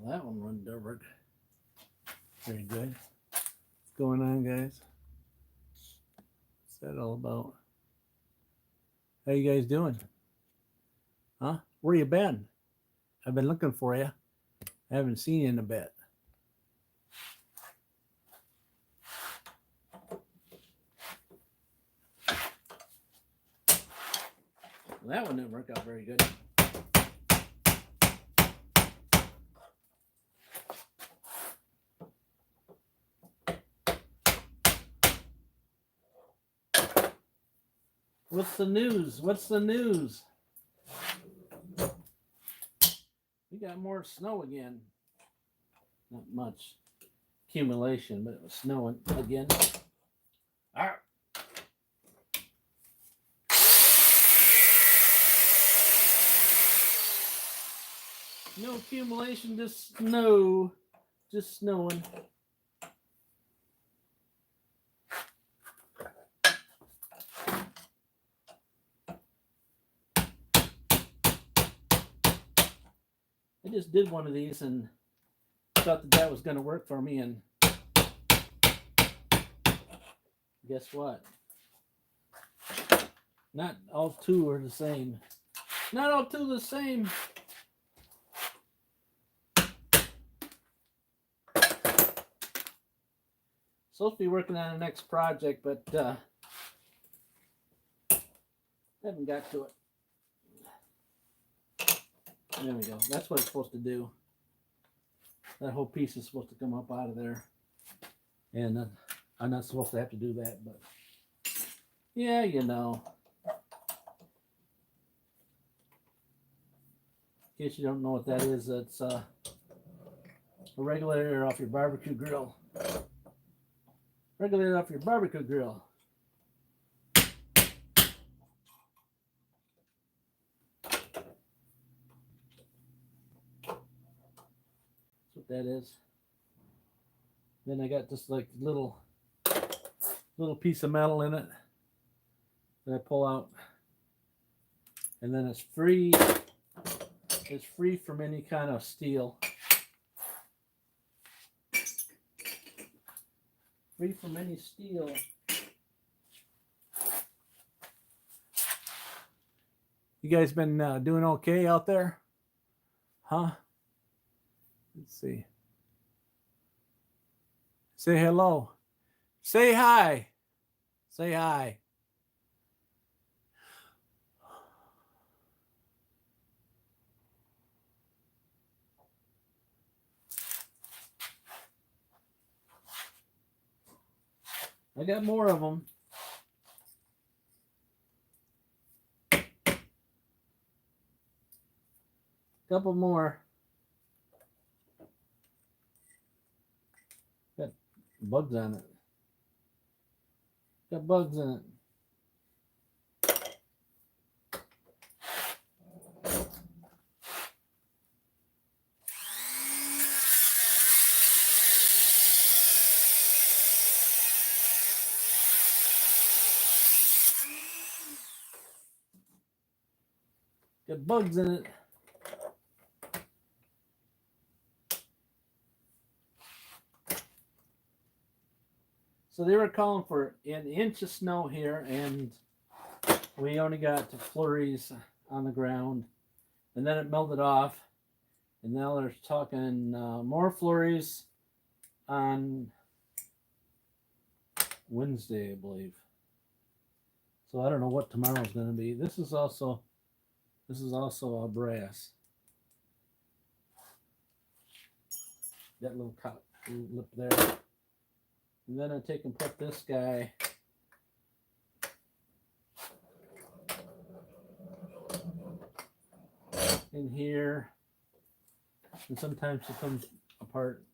Well, that one went over. Very good. What's going on, guys? What's that all about? How you guys doing? Huh? Where you been? I've been looking for you. I haven't seen you in a bit. Well, that one didn't work out very good. What's the news? What's the news? We got more snow again. Not much accumulation, but it was snowing again. Arr. No accumulation, just snow. Just snowing. I just did one of these and thought that was going to work for me, and guess what? Not all two are the same. Not all two the same. Supposed to be working on the next project, but haven't got to it. There we go. That's what it's supposed to do. That whole piece is supposed to come up out of there. And I'm not supposed to have to do that, but yeah, you know. In case you don't know what that is, it's a regulator off your barbecue grill. Regulator off your barbecue grill. That is. Then I got this like little piece of metal in it that I pull out, and then it's free. It's free from any kind of steel. Free from any steel. You guys been doing okay out there? Huh? Let's see. Say hello. Say hi. Say hi. I got more of them. Couple more. Got bugs on it. Got bugs in it. Got bugs in it. So they were calling for an inch of snow here, and we only got flurries on the ground, and then it melted off, and now they're talking more flurries on Wednesday, I believe. So I don't know what tomorrow's going to be. This is also a brass. That little lip there. And then I take and put this guy in here. And sometimes it comes apart.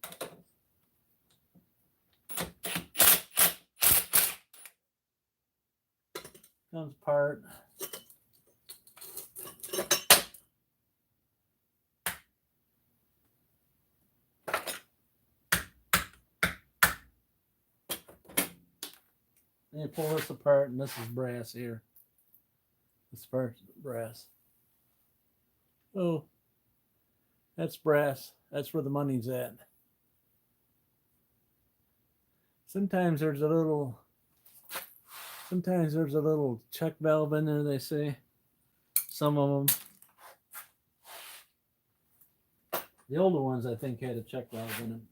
Comes apart. And you pull this apart, and this is brass here. This part's brass. Oh, That's brass. That's where the money's at. Sometimes there's a little check valve in there, they say. Some of them. The older ones, I think, had a check valve in them.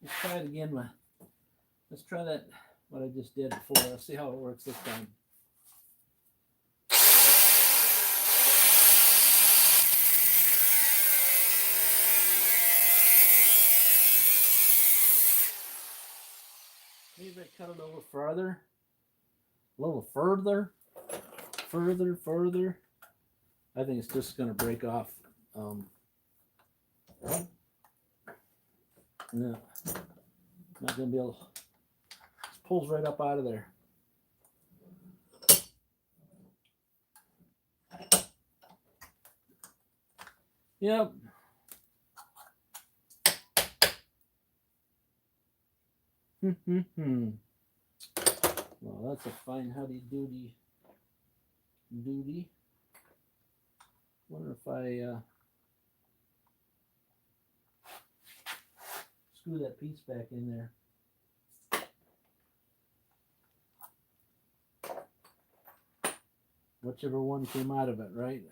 Let's try it again. Let's try that, what I just did before. Let's see how it works this time. Maybe I cut it a little further. A little further. Further. I think it's just going to break off. No, not going to be able. It pulls right up out of there. Yep. Well, that's a fine howdy-doody duty. Wonder if I screw that piece back in there. Whichever one came out of it, right?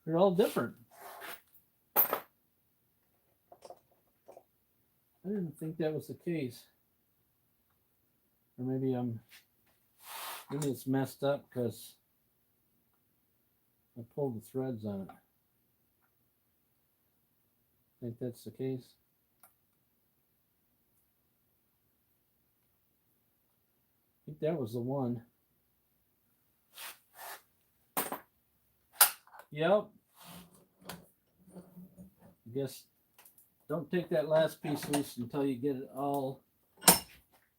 They're all different. I didn't think that was the case. Or maybe it's messed up because I pulled the threads on it. I think that's the case. I think that was the one. Yep. I guess don't take that last piece loose until you get it all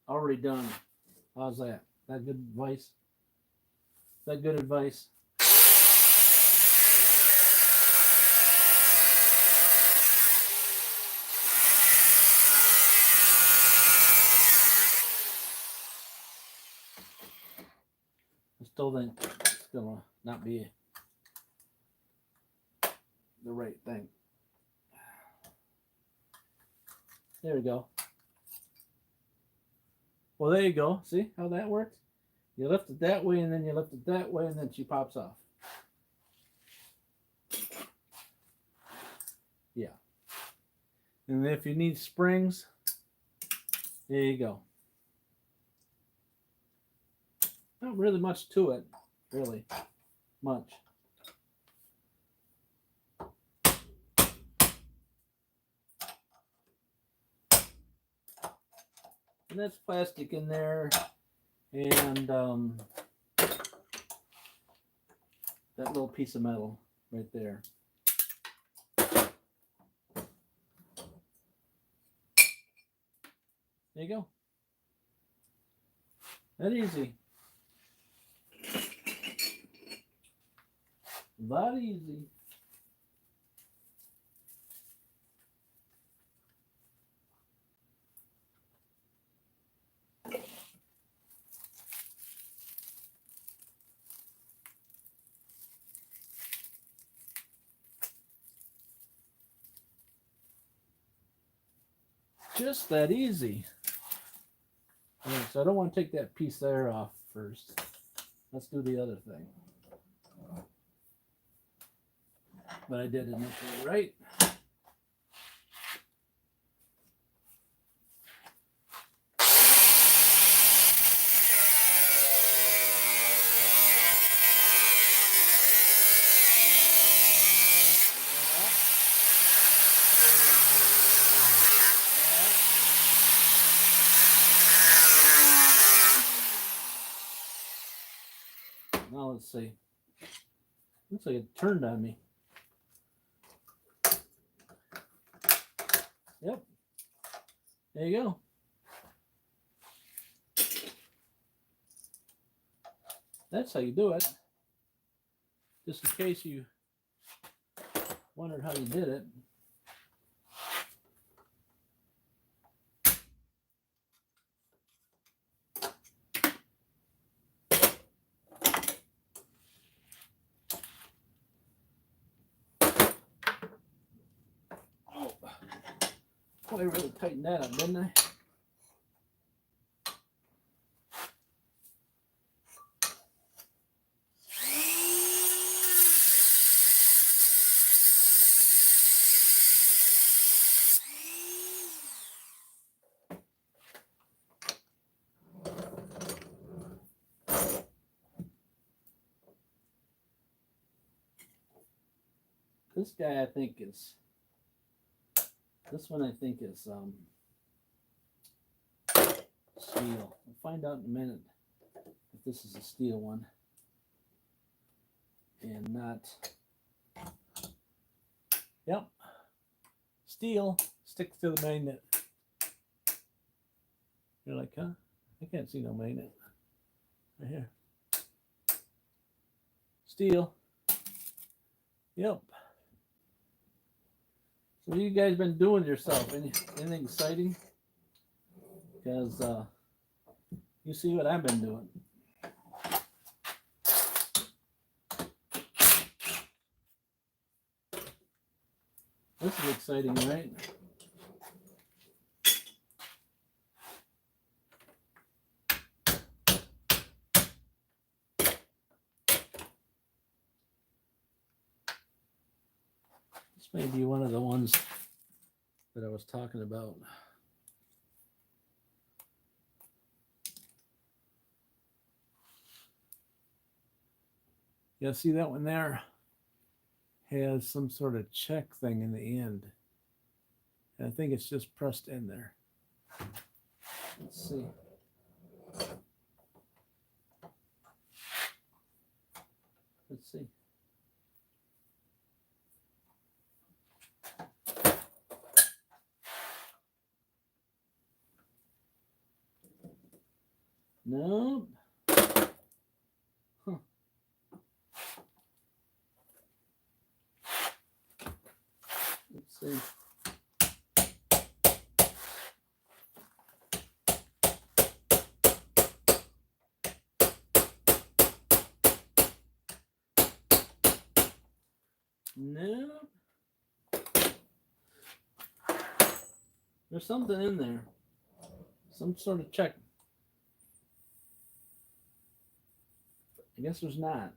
already done. How's that? That good advice? Is that good advice? I still think it's gonna not be the right thing. There we go. Well, there you go. See how that works? You lift it that way, and then you lift it that way, and then she pops off. Yeah. And if you need springs, there you go. Not really much to it. Really much. And that's plastic in there, and that little piece of metal right there. There you go. That easy. That easy. Just that easy. Right, so I don't want to take that piece there off first. Let's do the other thing. But I did initially, right? Now let's see. Looks like it turned on me. Yep. There you go. That's how you do it. Just in case you wondered how you did it. Oh, I really tightened that up, didn't I? This guy, I think, is, this one I think is steel. We'll find out in a minute if this is a steel one and not. Yep, steel, sticks to the magnet. You're like, huh? I can't see no magnet. Right here. Steel. Yep. So what have you guys been doing yourself? Anything exciting? Because you see what I've been doing. This is exciting, right? This may be one of the ones that I was talking about. Yeah, see that one there has some sort of check thing in the end. And I think it's just pressed in there. Let's see. Let's see. No. Huh. Let's see. No. There's something in there. Some sort of check. I guess there's not.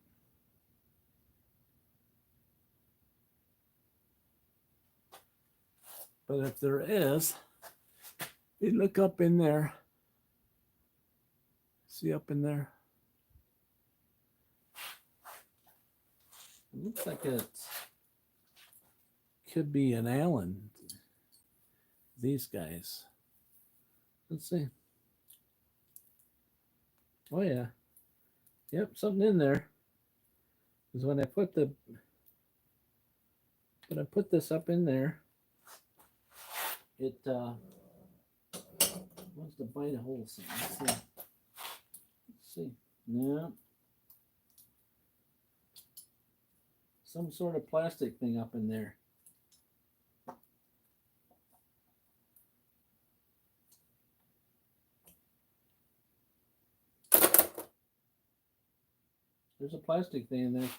But if there is, you look up in there. See up in there? It looks like it could be an Allen. These guys. Let's see. Oh yeah. Yep, something in there. Because when I put this up in there, it wants to bite a hole. So let's see. Let's see. No. Some sort of plastic thing up in there. There's a plastic thing in there.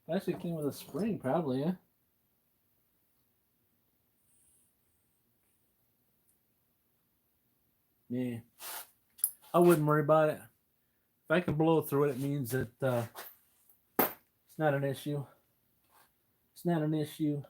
Plastic thing with a spring, probably, yeah. Yeah. I wouldn't worry about it. If I can blow through it, it means that it's not an issue. It's not an issue.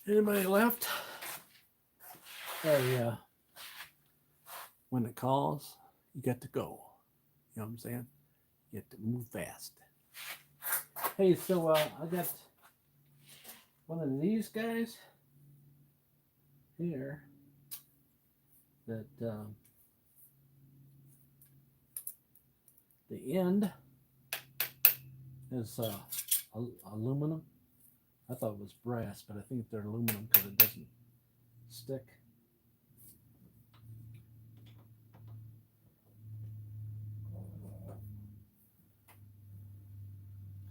Anybody left? Hey, when it calls, you got to go. You know what I'm saying? You have to move fast. Hey, so I got one of these guys here that the end is aluminum. I thought it was brass, but I think they're aluminum because it doesn't stick.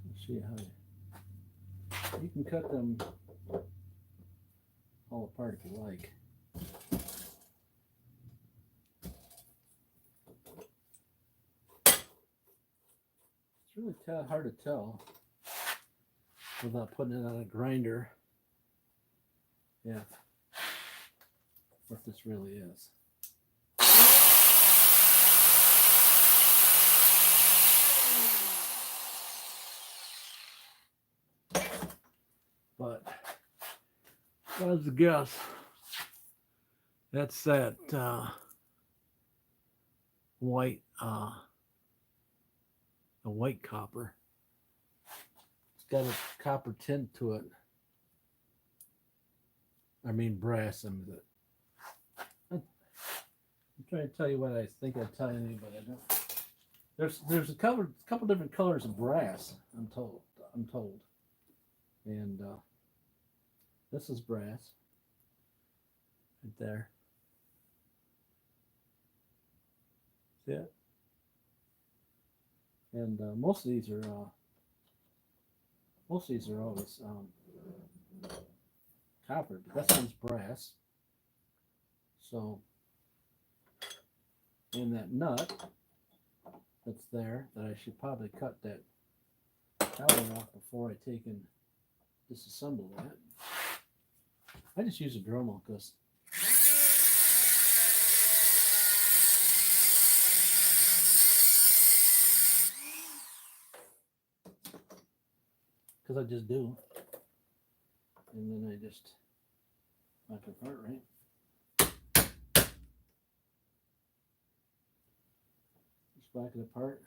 Let's see how you can cut them all apart if you like. It's really hard to tell without putting it on a grinder. Yeah, what this really is. But as a guess, that's that white, a white copper. It's got a copper tint to it. I mean brass. I'm trying to tell you what I think I'm telling you, but I don't. There's a couple different colors of brass. I'm told. And this is brass. Right there. See it? And most of these are always copper, but this one's brass. So, and that nut that's there, that I should probably cut that cowling off before I take and disassemble that. I just use a Dremel because I just do, and then I just knock it apart, right? Just back it apart.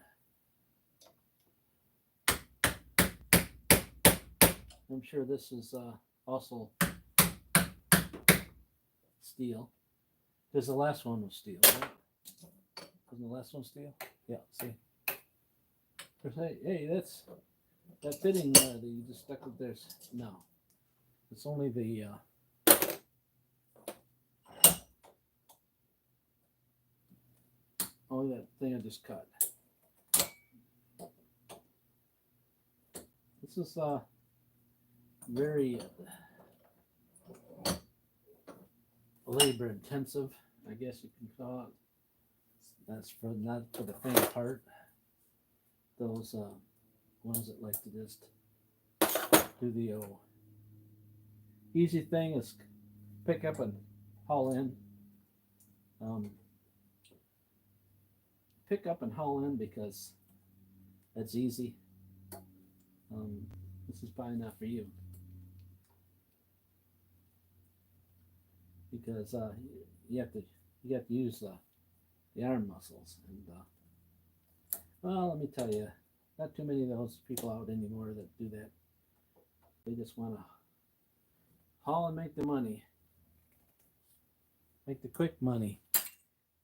I'm sure this is also steel, because the last one was steel, right? Wasn't the last one steel? Yeah, see? Hey, that's that fitting that you just stuck with this. No, it's only the only that thing I just cut. This is very labor intensive, I guess you can call it. That's for not for the faint heart. Those ones that like to just do the easy thing is pick up and haul in. Pick up and haul in because that's easy. This is probably not for you because you have to use the arm muscles, and well, let me tell you, not too many of those people out anymore that do that. They just want to haul and make the money, make the quick money,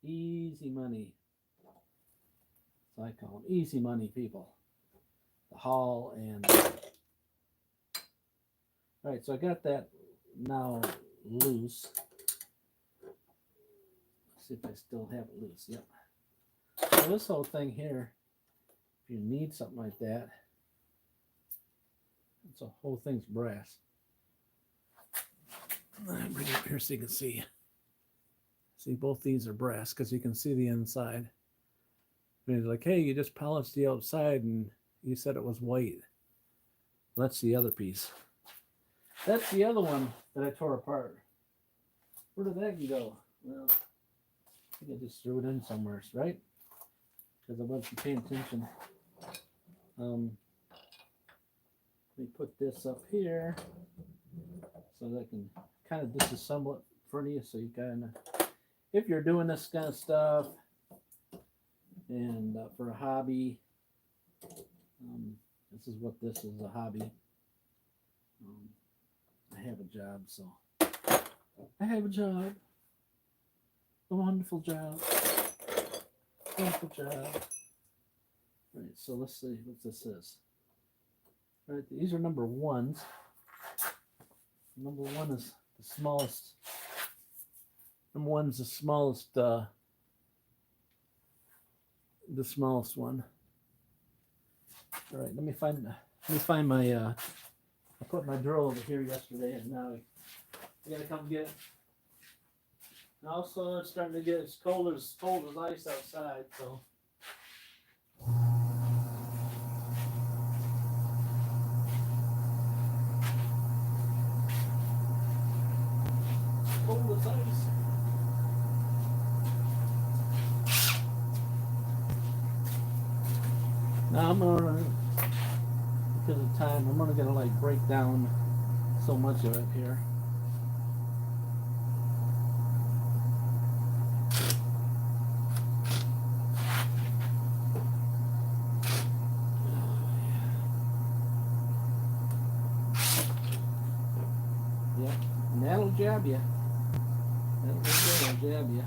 easy money. So I call them easy money people. The haul and all right. So I got that now loose. Let's see if I still have it loose. Yep. So this whole thing here, if you need something like that, it's a whole thing's brass. Let me bring it up here so you can see. See, both these are brass because you can see the inside. And it's like, hey, you just polished the outside and you said it was white. That's the other piece. That's the other one that I tore apart. Where did that go? Well, I think I just threw it in somewhere, right? Because I wasn't paying attention. Let me put this up here so that I can kind of disassemble it for you, so you kind of, if you're doing this kind of stuff and for a hobby, this is what this is, a hobby. I have a job, so I have a job, a wonderful job, wonderful job. Right, so let's see what this is. All right, these are number ones. Number one is the smallest. Number one's the smallest one. All right, let me find my I put my drill over here yesterday, and now I gotta come get it. And also, it's starting to get as cold as ice outside, so. Cold as ice. Now I'm gonna, because of time, I'm only gonna like break down so much of it here. Yeah, and that'll jab you. That'll jab you.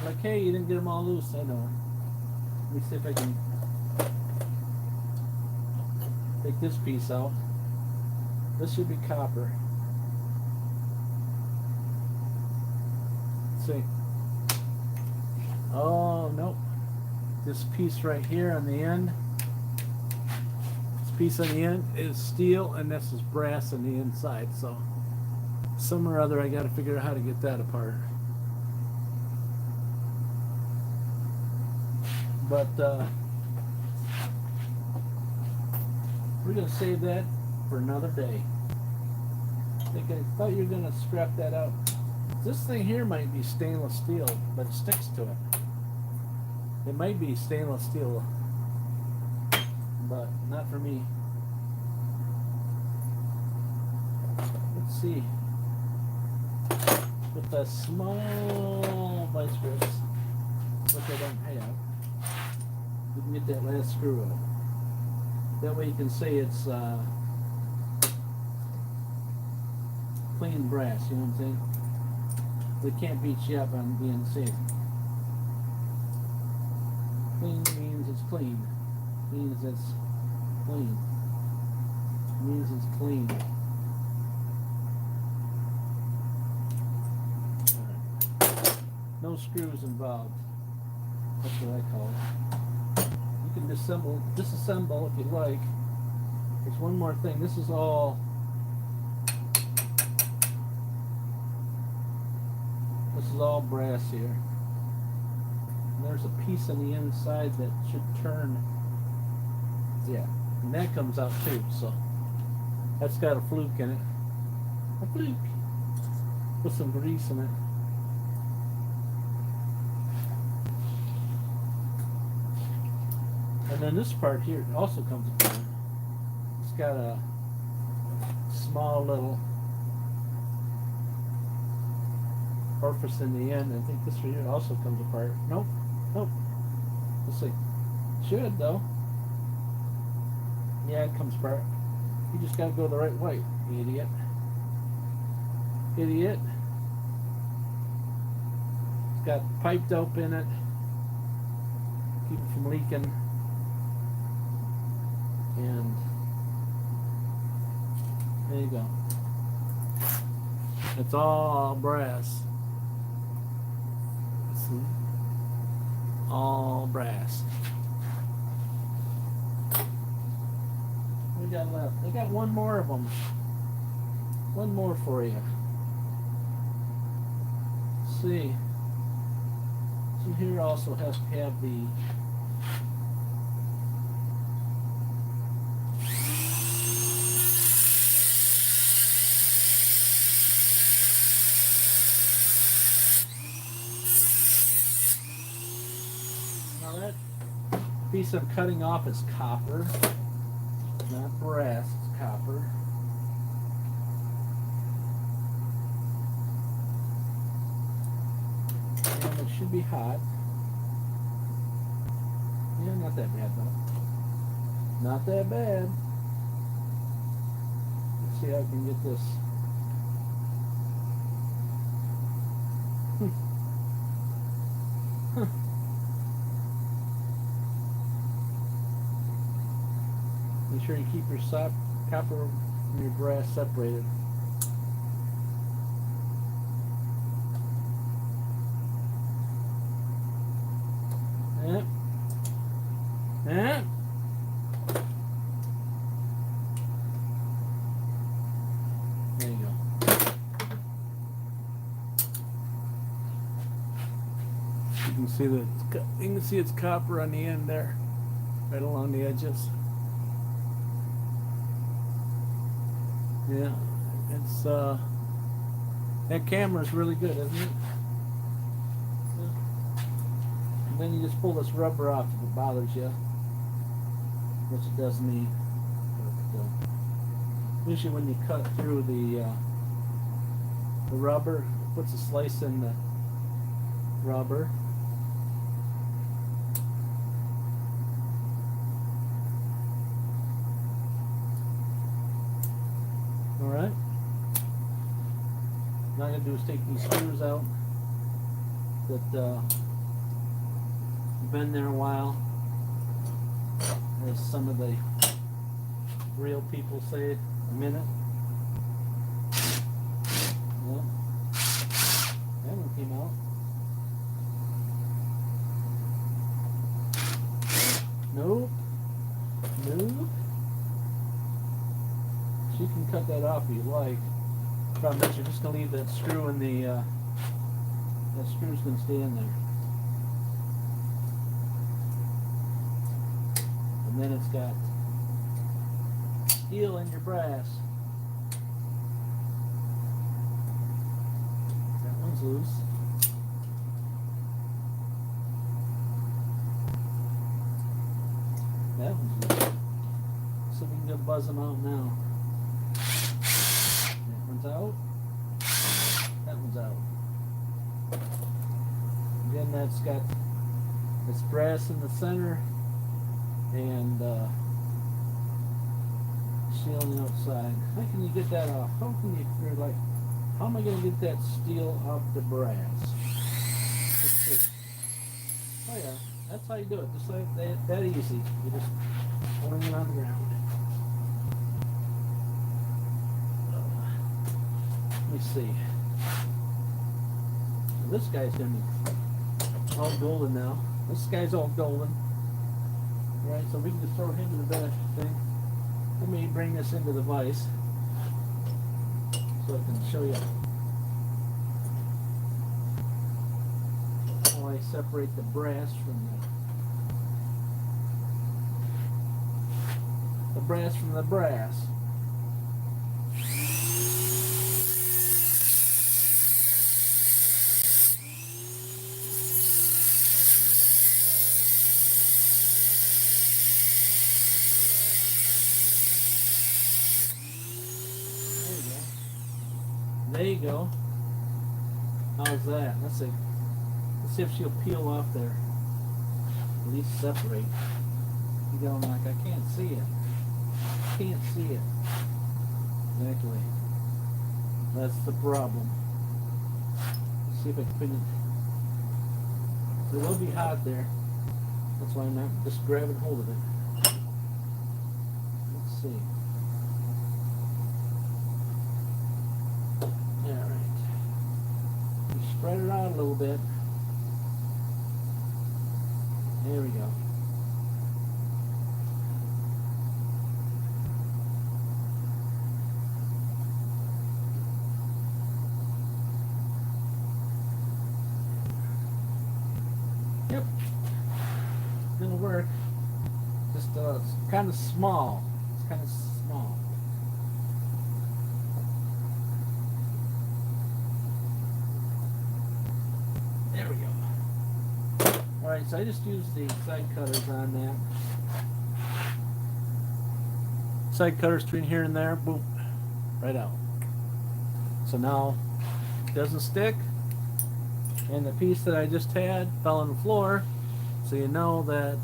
Like, hey, you didn't get them all loose. I know. Let me see if I can take this piece out. This should be copper. Let's see. Oh, nope. This piece right here on the end, this piece on the end is steel, and this is brass on the inside. So, some or other, I got to figure out how to get that apart. But we're going to save that for another day. I thought you were going to scrap that out. This thing here might be stainless steel, but it sticks to it. It might be stainless steel, but not for me. Let's see. With the small vice grips, which I don't have, you can get that last screw out. That way you can say it's clean brass, you know what I'm saying? They can't beat you up on being safe. Clean means it's clean. Means it's clean. Means it's clean. Alright. No screws involved. That's what I call it. You can disassemble if you like. There's one more thing. This is all brass here. And there's a piece on the inside that should turn. Yeah, and that comes out too. So that's got a fluke in it. A fluke with some grease in it. And then this part here also comes apart. It's got a small little orifice in the end. I think this right here also comes apart. Nope. Let's see. Should though. Yeah, it comes apart. You just gotta go the right way, you idiot. Idiot. It's got pipe dope in it. Keep it from leaking. And there you go. It's all brass. See? All brass. What we got left? I got one more of them. One more for you. Let's see. So here also has to have the Now that piece I'm cutting off is copper, not brass, it's copper. And it should be hot. Yeah, not that bad though. Not that bad. Let's see how I can get this. Huh. Make sure you keep your copper from your brass separated. Yeah. Yeah. There you go. You can see it's copper on the end there, right along the edges. Yeah, it's that camera's really good, isn't it? Yeah. And then you just pull this rubber off if it bothers you, which it does me. But, usually when you cut through the rubber, it puts a slice in the rubber. Alright. Now I'm going to do is take these screws out that have been there a while, as some of the real people say, a minute. Yeah. That one came out. Nope. Nope. So you can cut that off if you like. Problem is you're just going to leave that screw in the, that screw's going to stay in there. And then it's got steel in your brass. That one's loose. That one's loose. So we can go buzz them out now. Out. That one's out. Again, that's got this brass in the center and steel on the outside. How can you get that off? How can you, you're like, how am I going to get that steel off the brass? Let's see. Oh yeah, that's how you do it. Just like that easy. You just pulling it on the ground. Let me see. Now this guy's gonna be all golden now. This guy's all golden. Right, so we can just throw him in the back thing. Let me bring this into the vise so I can show you how I separate the brass from the brass from the brass. There you go. How's that? Let's see if she'll peel off there. At least separate. You going like, I can't see it. Can't see it. Exactly. That's the problem. Let's see if I can put it. It will be hot there. That's why I'm not just grabbing hold of it. Let's see. Spread it out a little bit. There we go. Yep. It's gonna work. Just it's kind of small. It's kind of small. There we go. Alright, so I just used the side cutters on that. Side cutters between here and there, boom, right out. So now it doesn't stick, and the piece that I just had fell on the floor, so you know that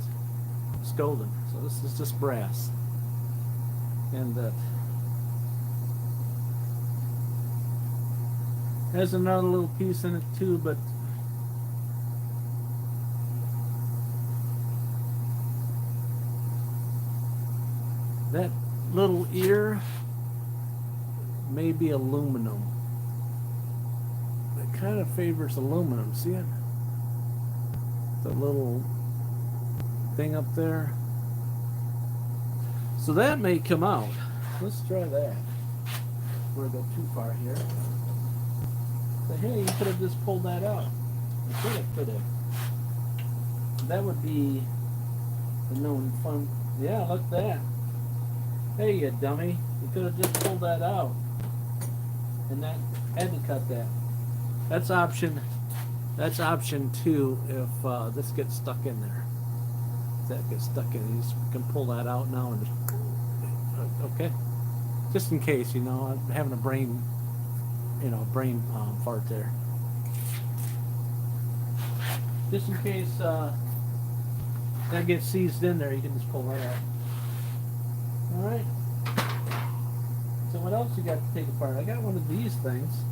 it's golden. So this is just brass. And that has another little piece in it too, but that little ear may be aluminum. It kind of favors aluminum. See it? The little thing up there. So that may come out. Let's try that. We're going to go too far here. So hey, you could have just pulled that out. You could have. That would be the known fun. Yeah, look at that. Hey, you dummy. You could have just pulled that out. And that had to cut that. That's option 2 if this gets stuck in there. If that gets stuck in, you just can pull that out now and just, okay. Just in case, you know, I'm having a brain fart there. Just in case that gets seized in there, you can just pull that out. Alright. So what else you got to take apart? I got one of these things.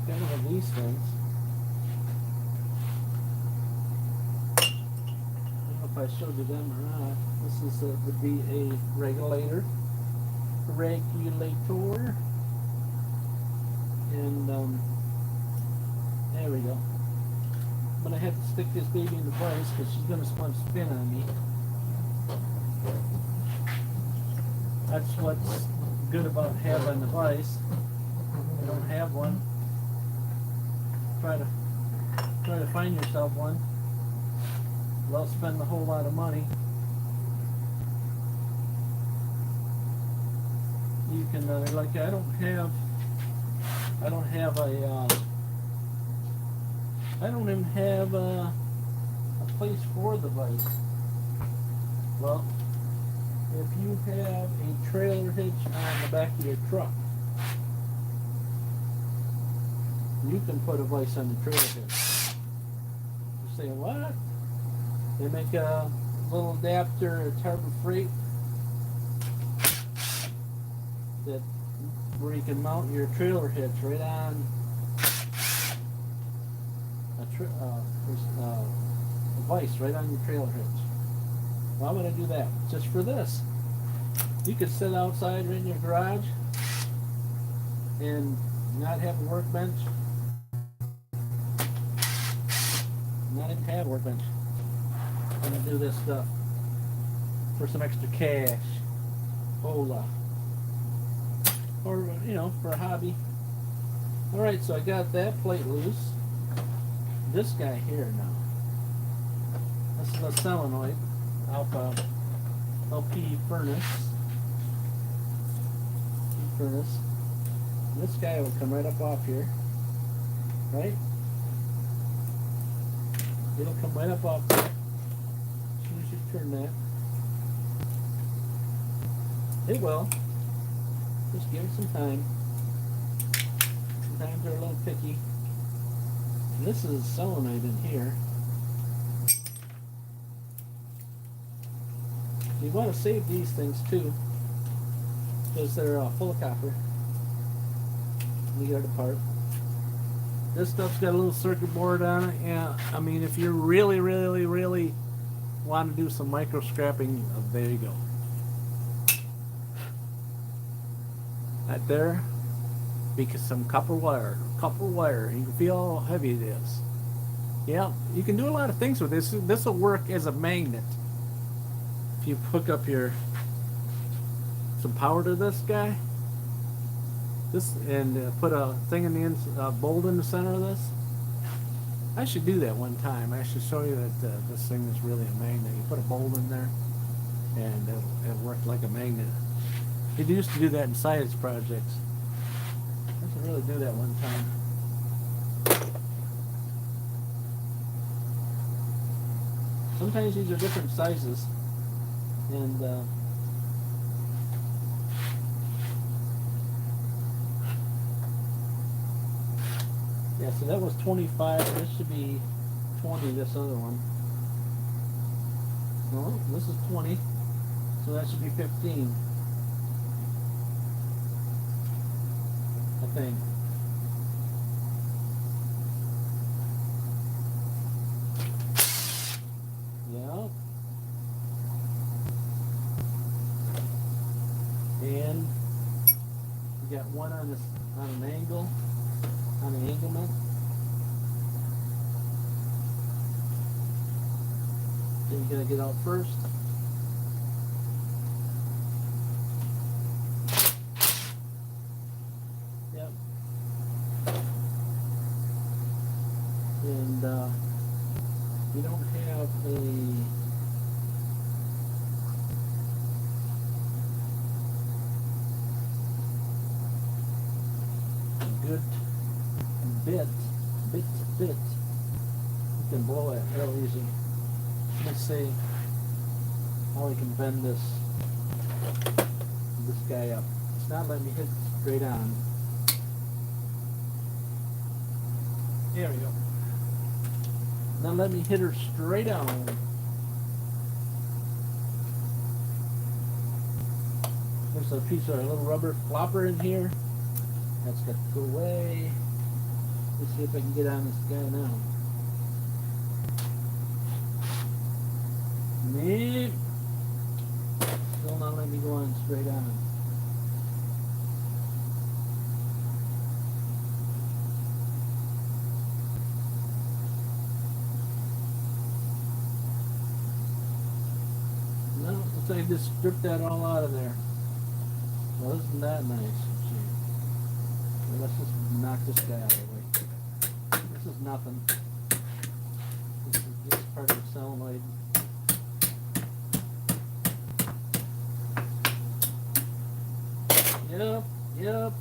I don't know if I showed you them or not. This is would be a regulator. And there we go. I'm gonna have to stick this baby in the vise because she's gonna spin on me. That's what's good about having the vise. If you don't have one, try to find yourself one. Well, spend a whole lot of money. You can like I don't even have a place for the vise. Well, if you have a trailer hitch on the back of your truck, you can put a vise on the trailer hitch. You say, what? They make a little adapter at Harbor Freight that where you can mount your trailer hitch right on a vise right on your trailer hitch. Why would I do that? Just for this. You could sit outside right in your garage and not have a workbench. Not even have a workbench. I'm gonna do this stuff for some extra cash. Hola. Or, you know, for a hobby. Alright, so I got that plate loose. This guy here now. This is a solenoid alpha LP furnace. This guy will come right up off here. Right? It'll come right up off there. As soon as you turn that. It will. Just give it some time. Sometimes they're a little picky. And this is solenoid in here. You want to save these things too, because they're full of copper. You get it apart. This stuff's got a little circuit board on it. Yeah, I mean, if you really want to do some micro scrapping, there you go. Right there, because some copper wire. You can feel how heavy it is. Yeah, you can do a lot of things with this. This will work as a magnet. If you hook up some power to this guy, and put a thing in the bolt in the center of this. I should do that one time. I should show you that this thing is really a magnet. You put a bolt in there, and it'll work like a magnet. It used to do that in science projects. I should really do that one time. Sometimes these are different sizes, and yeah, so that was 25. This should be 20, this other one. No, this is 20, so that should be 15, I think. Yeah. And we got one on this, on an angle, on the anglement. Then you gotta get out first. Yep. And we don't have a good bit. We can blow it real easy. Let's see how we can bend this guy up. It's not letting me hit straight on. There we go. Now let me hit her straight on. There's a piece of a little rubber flopper in here. That's got to go away. Let's see if I can get on this guy now. Nope. Still not letting me go on straight on. No, looks like I just stripped that all out of there. Well, isn't that nice? Well, let's just knock this guy out of the way. This is nothing. This is just part of the solenoid. Yep. Yep.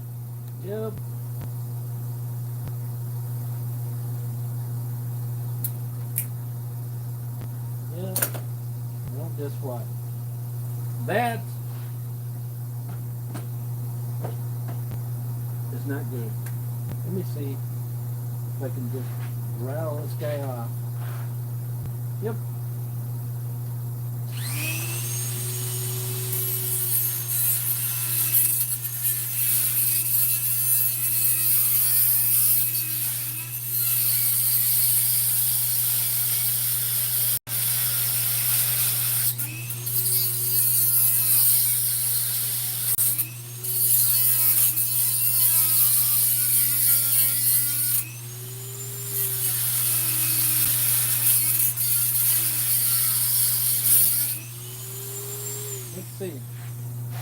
Well, guess what? That is not good. Let me see if I can just rattle this guy off. Yep. Let's see.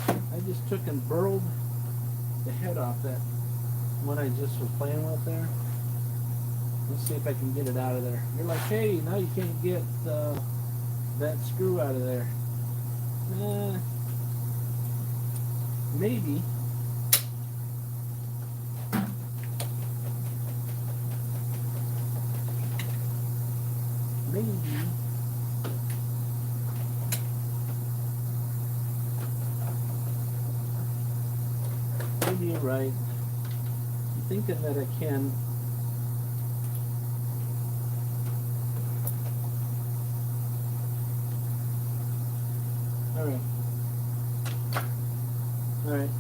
I just took and burled the head off that one I just was playing with there. Let's see if I can get it out of there. You're like, hey, now you can't get that screw out of there. Maybe. Maybe you're right. I'm thinking that I can. All right.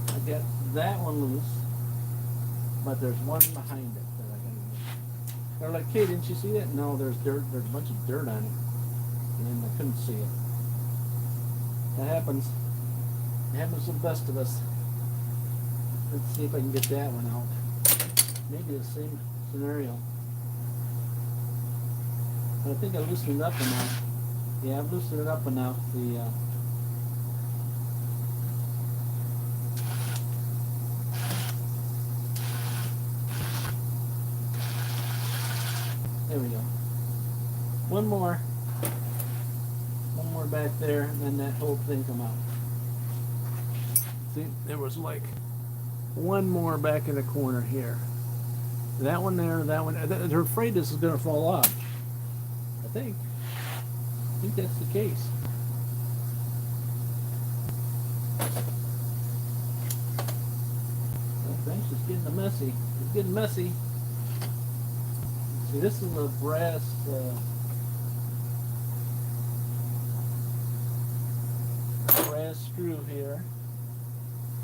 I got that one loose, but there's one behind it that I gotta get. They're like, hey, didn't you see that? No, there's dirt. There's a bunch of dirt on it, and I couldn't see it. That happens. It happens to the best of us. Let's see if I can get that one out. Maybe the same scenario. But I think I loosened it up enough. Yeah, I've loosened it up enough. There we go. One more back there, and then that whole thing come out. See, there was like one more back in the corner here. That one there, that one. They're afraid this is going to fall off. I think that's the case. Well, thanks. It's getting messy. It's getting messy. See, this is a brass. Brass screw here,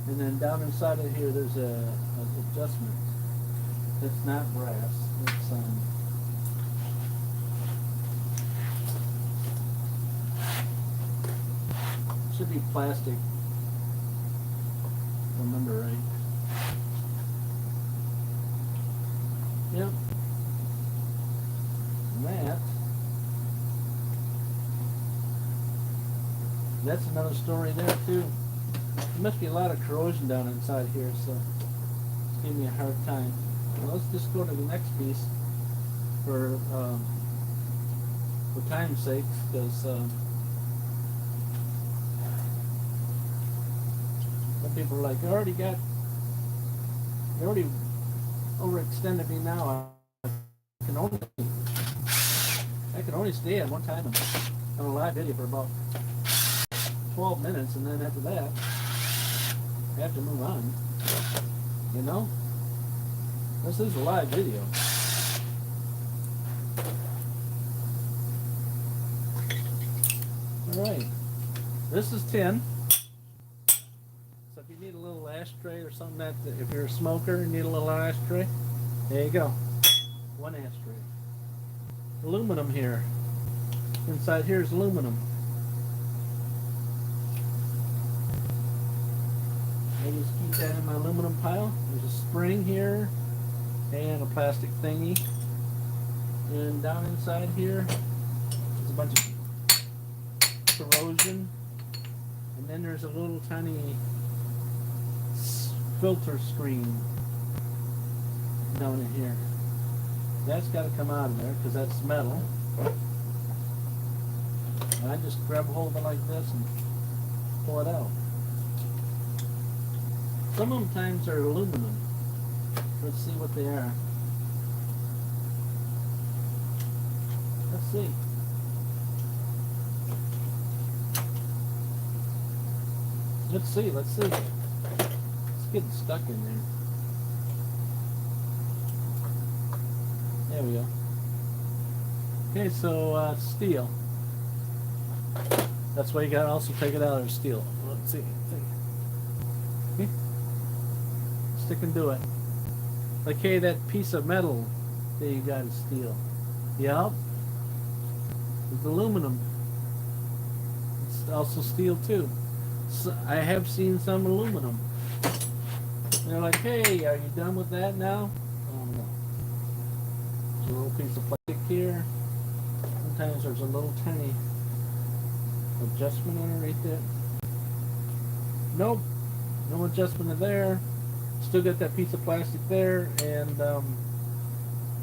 and then down inside of here there's a adjustment. It's not brass. It's should be plastic. If I remember right. Yep. And that's another story there too. There must be a lot of corrosion down inside here, so it's giving me a hard time. Well, let's just go to the next piece for time's sake, because some people are like, you already overextended me now. I can only stay at one time on a live video for about 12 minutes, and then after that I have to move on. You know, this is a live video. Alright, this is tin. So if you need a little ashtray or something, that if you're a smoker and need a little ashtray, there you go. One ashtray. Aluminum here. Inside here is aluminum. I just keep that in my aluminum pile. There's a spring here and a plastic thingy. And down inside here there's a bunch of corrosion. And then there's a little tiny filter screen down in here. That's got to come out of there because that's metal. And I just grab a hold of it like this and pull it out. Some of them times are aluminum. Let's see what they are. Let's see. Let's see. It's getting stuck in there. There we go. Okay, so steel. That's why you gotta also take it out of steel. Let's see. Okay. Stick and do it. Like, hey, that piece of metal that you got is steel. Yep. It's aluminum. It's also steel too. So I have seen some aluminum. And they're like, hey, are you done with that now? Oh no. There's a little piece of plastic here. Sometimes there's a little tiny adjustment on it right there. Nope. No adjustment in there. Still got that piece of plastic there, and I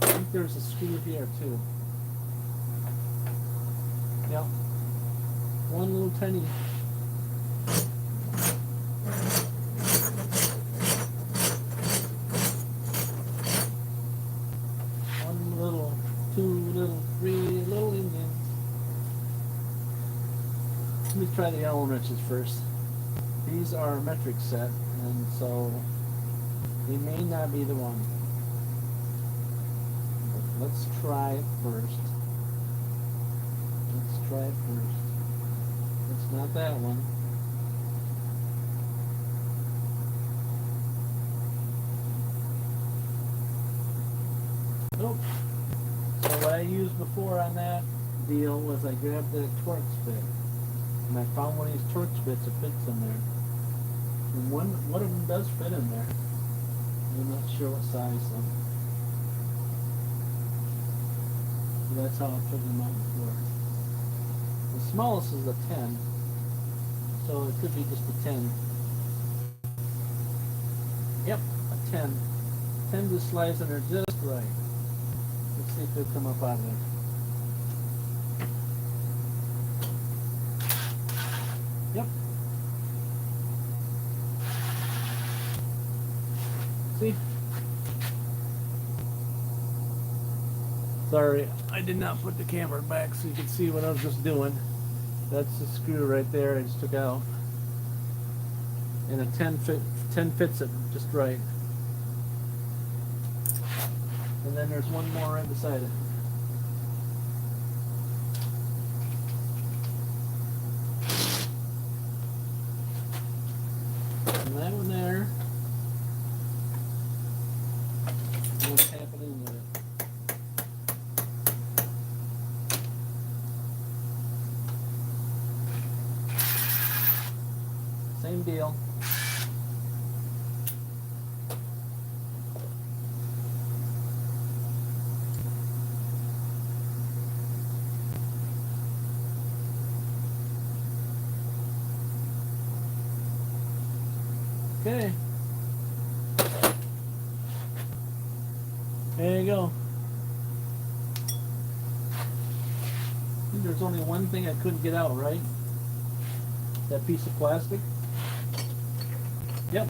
think there's a screw here too. Yep. One little tiny. One little, two little, three little Indians. Let me try the Allen wrenches first. These are a metric set, and so they may not be the one. But let's try it first. Let's try it first. It's not that one. Nope. So what I used before on that deal was I grabbed the Torx bit, and I found one of these Torx bits that fits in there. And one of them does fit in there. I'm not sure what size though. So that's how I figured them out before. The smallest is a 10, so it could be just a 10. Yep, a 10. 10 just slides in there just right. Let's see if it'll come up out of there. Yep. See? Sorry, I did not put the camera back so you can see what I was just doing. That's the screw right there I just took out. And a 10 fits it just right. And then there's one more right beside it. And that one there, we'll tap it in with it. Same deal. Okay. There you go. I think there's only one thing I couldn't get out, right? That piece of plastic. Yep.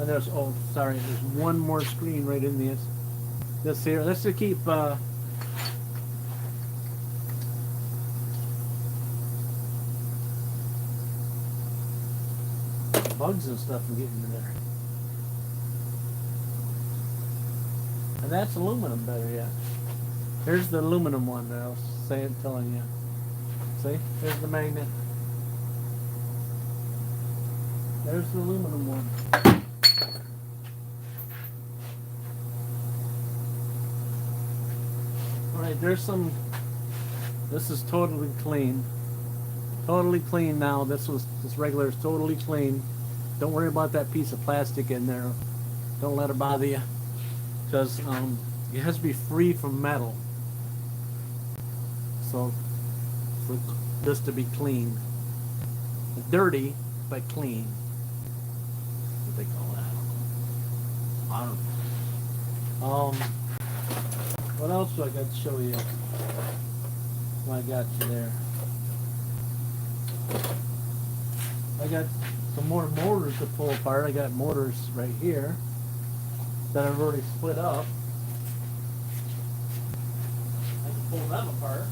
And there's, oh, sorry, there's one more screen right in this here. That's to keep bugs and stuff from getting in there. And that's aluminum, better yet. Here's the aluminum one that I was telling you. See? There's the magnet. There's the aluminum one. Alright, there's some. This is totally clean. Totally clean now. This regular is totally clean. Don't worry about that piece of plastic in there. Don't let it bother you. Because it has to be free from metal. So for this to be clean. Dirty, but clean. What they call that? I don't know. What else do I got to show you? What I got you there. I got some more motors to pull apart. I got motors right here that I've already split up. I can pull them apart.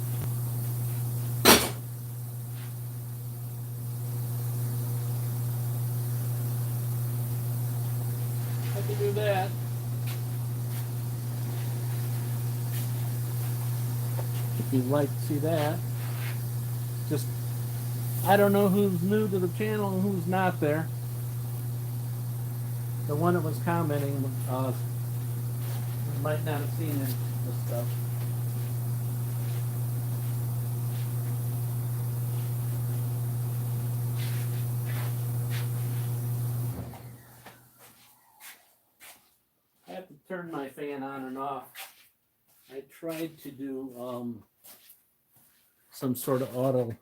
I can do that. If you'd like to see that. Just, I don't know who's new to the channel and who's not there. The one that was commenting might not have seen this stuff. I have to turn my fan on and off. I tried to do some sort of auto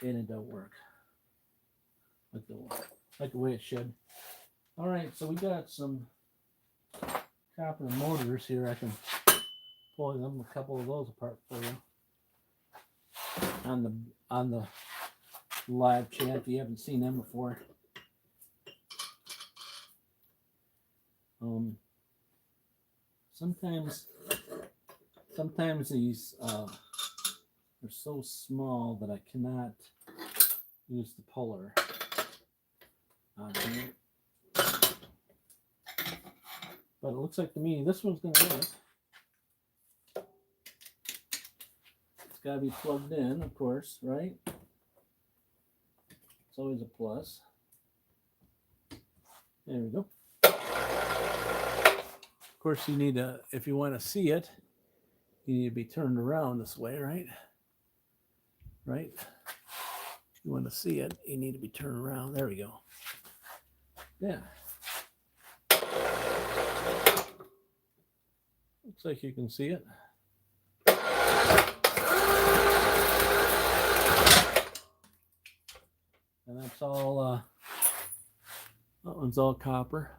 and it don't work like the way it should. All right, so we got some copper motors here. I can pull them a couple of those apart for you on the live chat if you haven't seen them before. Sometimes these are so small that I cannot use the puller on here. But it looks like to me this one's going to work. It's got to be plugged in, of course, right? It's always a plus. There we go. Of course, you need to, if you want to see it, you need to be turned around this way, right? Right? If you want to see it, you need to be turned around. There we go. Yeah. Looks like you can see it. And that's all, that one's all copper.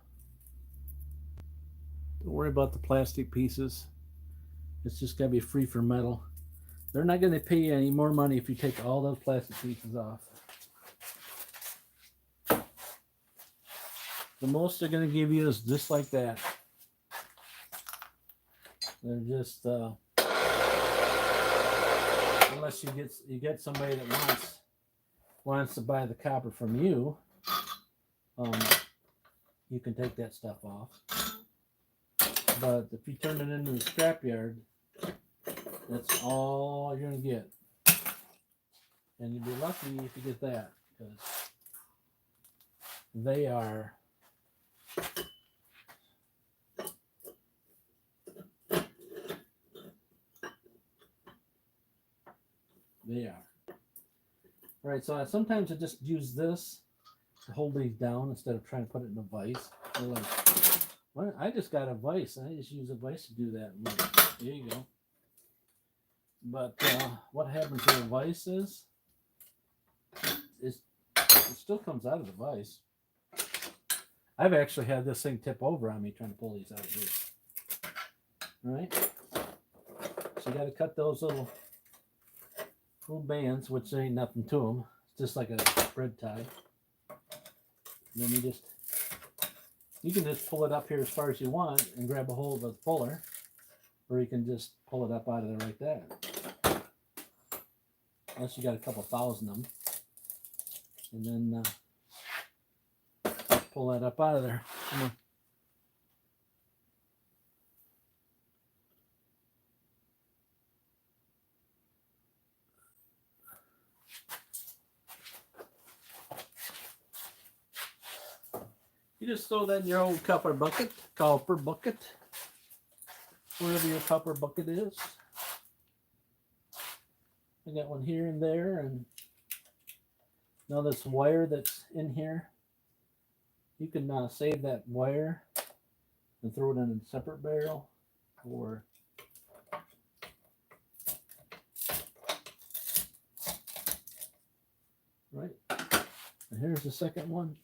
Don't worry about the plastic pieces. It's just got to be free from metal. They're not going to pay you any more money if you take all those plastic pieces off. The most they're going to give you is just like that. They're just unless you get somebody that wants to buy the copper from you, you can take that stuff off. But if you turn it into the scrapyard, that's all you're gonna get, and you'd be lucky if you get that, because they are right. So sometimes I just use this to hold these down instead of trying to put it in a vise. They're like, well, I just got a vise. I just use a vise to do that. Like, there you go. But what happens to the vise is it still comes out of the vise. I've actually had this thing tip over on me trying to pull these out of here. Right? So you got to cut those little bands, which ain't nothing to them. It's just like a thread tie. And then you can just pull it up here as far as you want and grab a hold of the puller, or you can just pull it up out of there like that. Unless you got a couple thousand of them, and then pull that up out of there. Come on. You just throw that in your old copper bucket, wherever your copper bucket is. I got one here and there, and now this wire that's in here, you can save that wire and throw it in a separate barrel, or right. And here's the second one.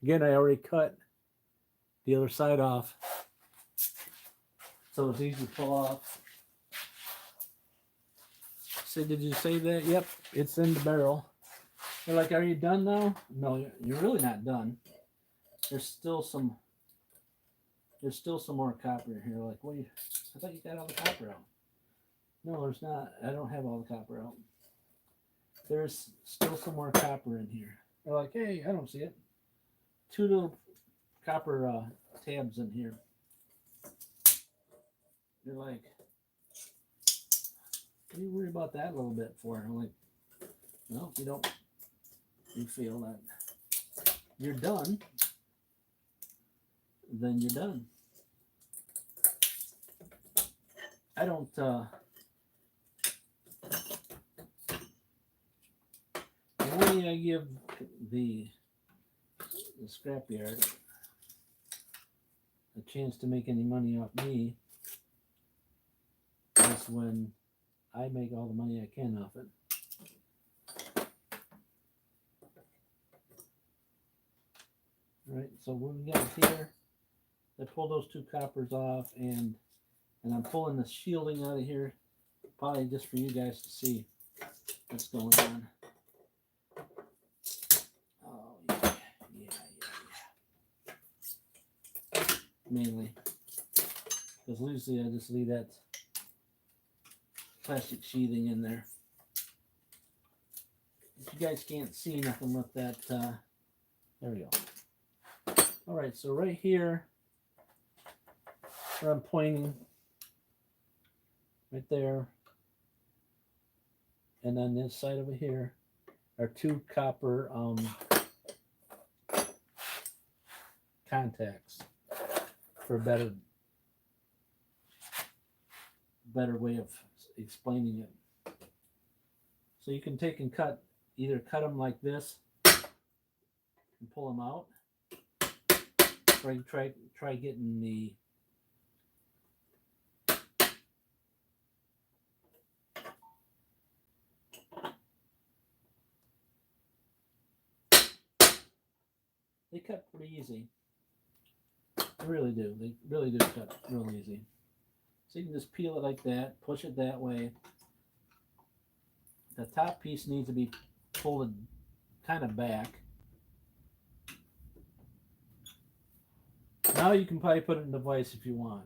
Again, I already cut the other side off, so it's easy to pull off. Say, did you save that? Yep, it's in the barrel. They're like, are you done now? No, you're really not done. There's still some more copper in here. Like, what? I thought you got all the copper out. No, there's not. I don't have all the copper out. There's still some more copper in here. They're like, hey, I don't see it. 2 little copper tabs in here. You're like, what do you worry about that a little bit for? I'm like, well, if you feel that you're done, then you're done. I don't the way I give the scrapyard a chance to make any money off me is when I make all the money I can off it. Right, so what we got here, I pull those 2 coppers off, and I'm pulling the shielding out of here, probably just for you guys to see what's going on. Oh yeah. Mainly, because usually I just leave that plastic sheathing in there. If you guys can't see nothing with that, there we go. All right, so right here, where I'm pointing, right there, and on this side over here are 2 copper contacts for a better way of explaining it. So you can take and either cut them like this and pull them out, or you try getting the they cut pretty easy. They really do. They really do cut real easy. So you can just peel it like that, push it that way. The top piece needs to be pulled kind of back. Now you can probably put it in the vise if you want.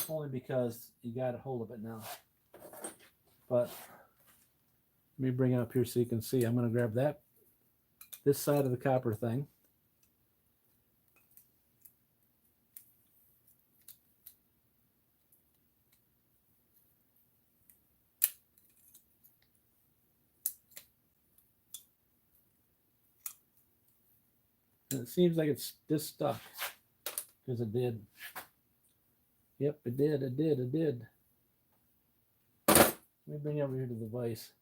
Only because you got a hold of it now. But let me bring it up here so you can see. I'm going to grab this side of the copper thing. And it seems like it's just stuck because it did. Yep, it did. It did. Let me bring it over here to the vise.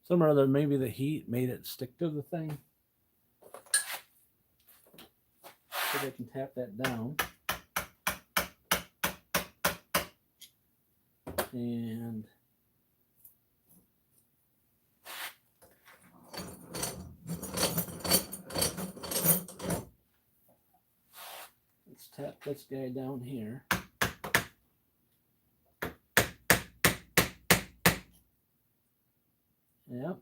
Some or other, maybe the heat made it stick to the thing. So I can tap that down. And let's tap this guy down here. Yep.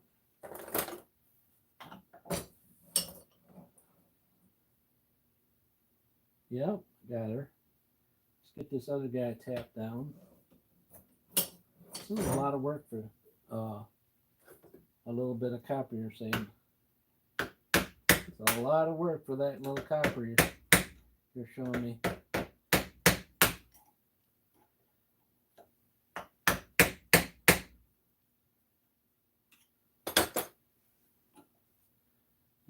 Yep, got her. Let's get this other guy tapped down. This is a lot of work for a little bit of copper, you're saying. It's a lot of work for that little copper you're showing me.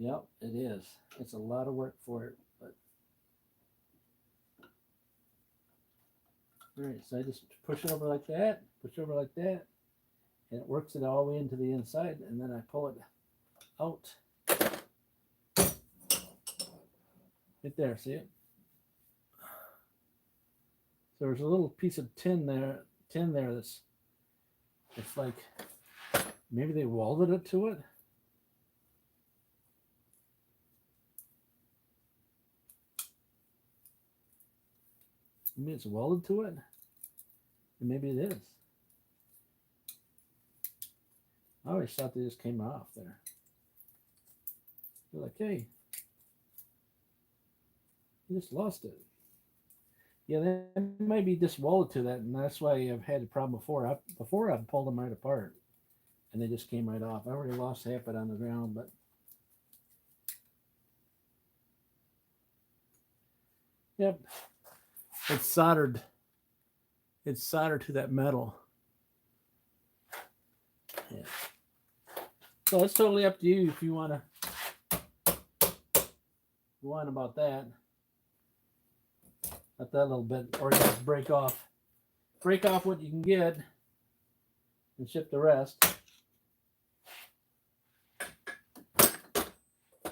Yep, it is. It's a lot of work for it. But all right, so I just push it over like that, and it works it all the way into the inside, and then I pull it out. Right there, see it? So there's a little piece of tin there that's it's like maybe they welded it to it. Maybe it's welded to it, and maybe it is. I always thought they just came off there. They're like, hey, you just lost it. Yeah, that might be just welded to that, and that's why I've had a problem before. Before I've pulled them right apart, and they just came right off. I already lost half it on the ground, but yep, it's soldered. It's soldered to that metal. Yeah. So it's totally up to you if you want to go on about that. Not that little bit, or you just break off what you can get and ship the rest.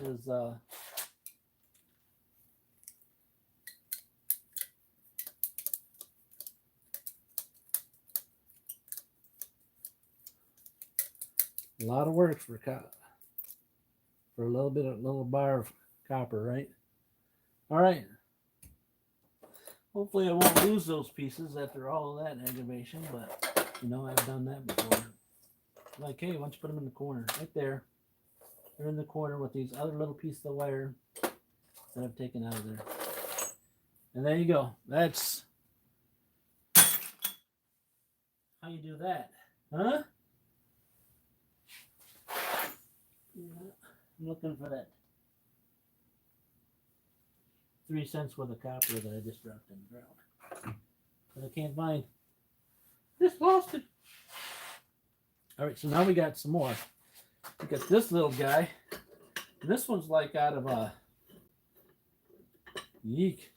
Is a lot of work for a little bar of copper, right? All right. Hopefully I won't lose those pieces after all of that aggravation, but you know, I've done that before. Like, hey, why don't you put them in the corner? Right there. They're in the corner with these other little pieces of wire that I've taken out of there. And there you go. That's how you do that. Huh? Yeah, I'm looking for that 3 cents worth of copper that I just dropped in the ground. But I can't find. Just lost it. All right, so now we got some more. We got this little guy. This one's like out of a yeek.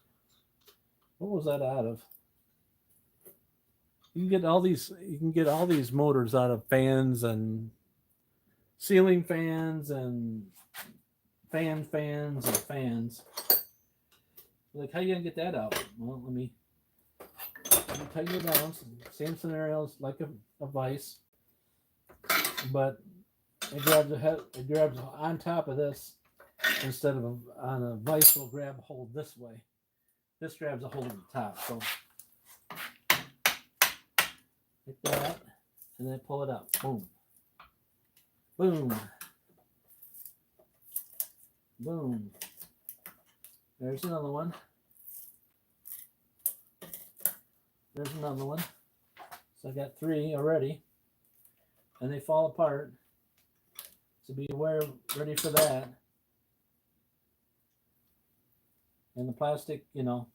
What was that out of? You can get all these motors out of fans and ceiling fans and fans and fans. Like, how you gonna get that out? Well, let me tighten it down. Same scenarios like a vise, but it grabs on top of this instead of on a vise. Will grab a hold this way. This grabs a hold of the top. So like that, and then pull it up. Boom. Boom. Boom. There's another one. There's another one. So I got 3 already. And they fall apart. So be aware, ready for that. And the plastic, you know.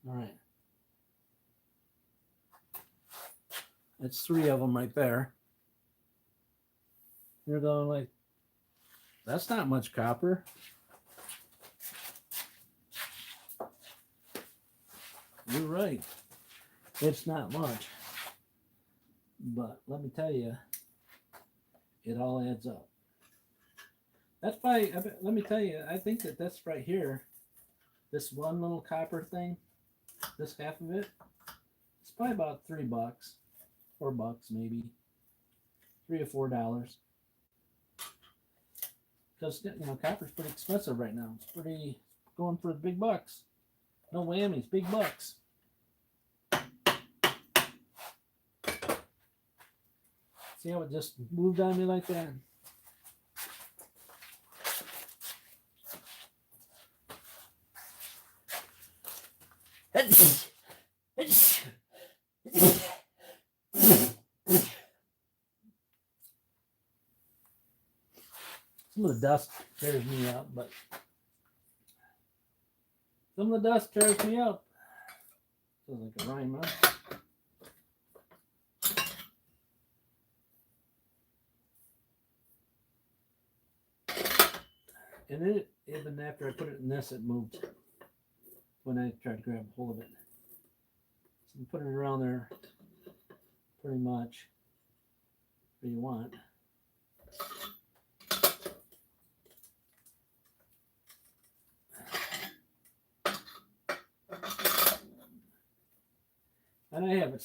All right. That's 3 of them right there. You're going like, that's not much copper. You're right. It's not much. But let me tell you, it all adds up. That's probably, let me tell you, I think that's right here. This one little copper thing, this half of it, it's probably about $3, $4 maybe, $3 or $4. Because, you know, copper's pretty expensive right now. It's pretty going for the big bucks. No whammies, big bucks. See how it just moved on me like that? Some of the dust tears me up, but some of the dust tears me up. Sounds like a rhyme, huh? And then even after I put it in this, it moved when I tried to grab a hold of it. So I'm putting it around there pretty much where you want. And I have it,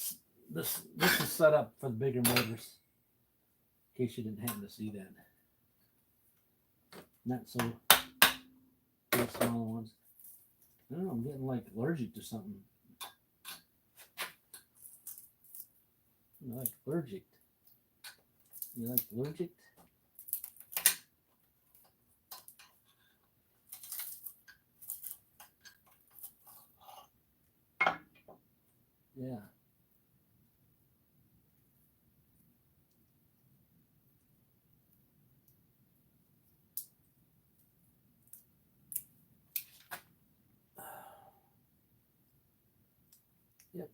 this is set up for the bigger motors, in case you didn't happen to see that. Not so the smaller ones. I don't know, I'm getting like allergic to something. I'm like allergic. You like allergic? Yeah. Yep.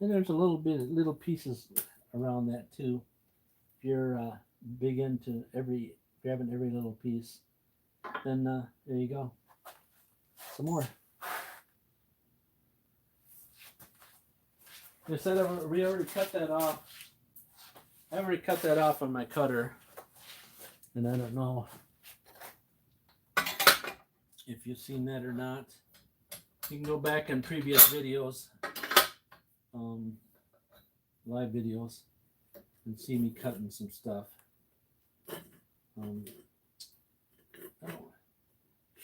And there's a little little pieces around that too. If you're big into grabbing every little piece, then there you go. Some more. I said we already cut that off. I already cut that off on my cutter, and I don't know if you've seen that or not. You can go back in previous videos, live videos, and see me cutting some stuff. As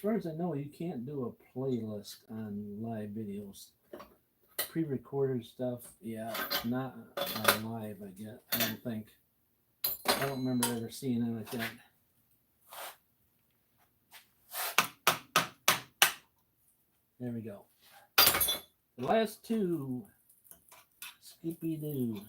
far as I know, you can't do a playlist on live videos. Pre-recorded stuff, yeah, not live. I don't think. I don't remember ever seeing it like that. There we go. The last 2. Skippy-doo.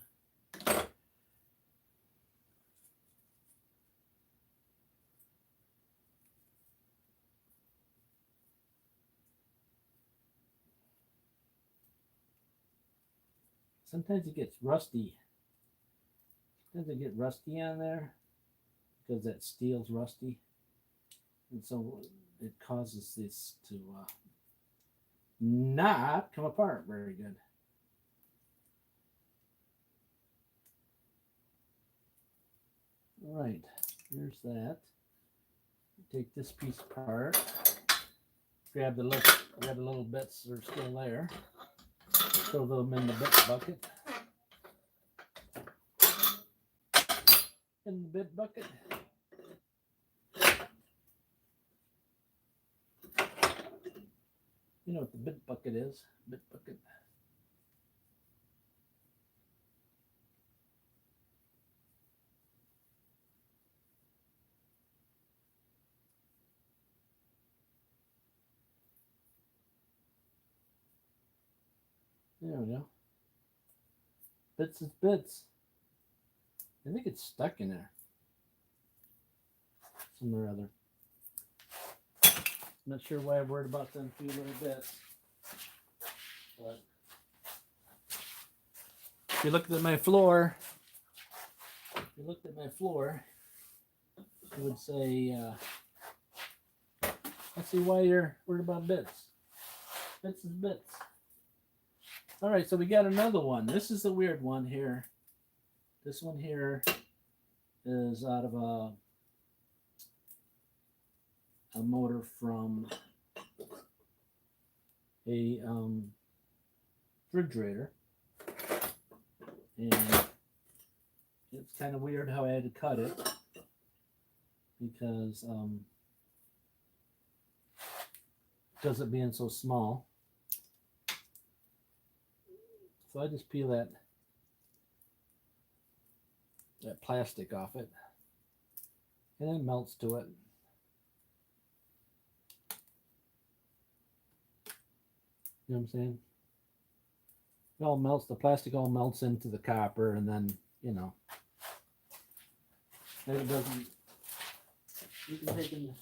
Sometimes it gets rusty. Sometimes it gets rusty on there because that steel's rusty. And so it causes this to not come apart very good. All right, here's that. Take this piece apart. Grab the little bits that are still there. Throw them in the bit bucket. In the bit bucket. You know what the bit bucket is? Bit bucket. There we go. Bits is bits. I think it's stuck in there. Somewhere or other. Not sure why I'm worried about them few little bits. But if you looked at my floor, you would say, I see why you're worried about bits. Bits is bits. All right, so we got another one. This is the weird one here. This one here is out of a motor from a refrigerator, and it's kind of weird how I had to cut it because it being so small. So I just peel that plastic off it, and then melts to it. You know what I'm saying? It all melts, the plastic all melts into the copper, and then, you know, and it doesn't, you can take and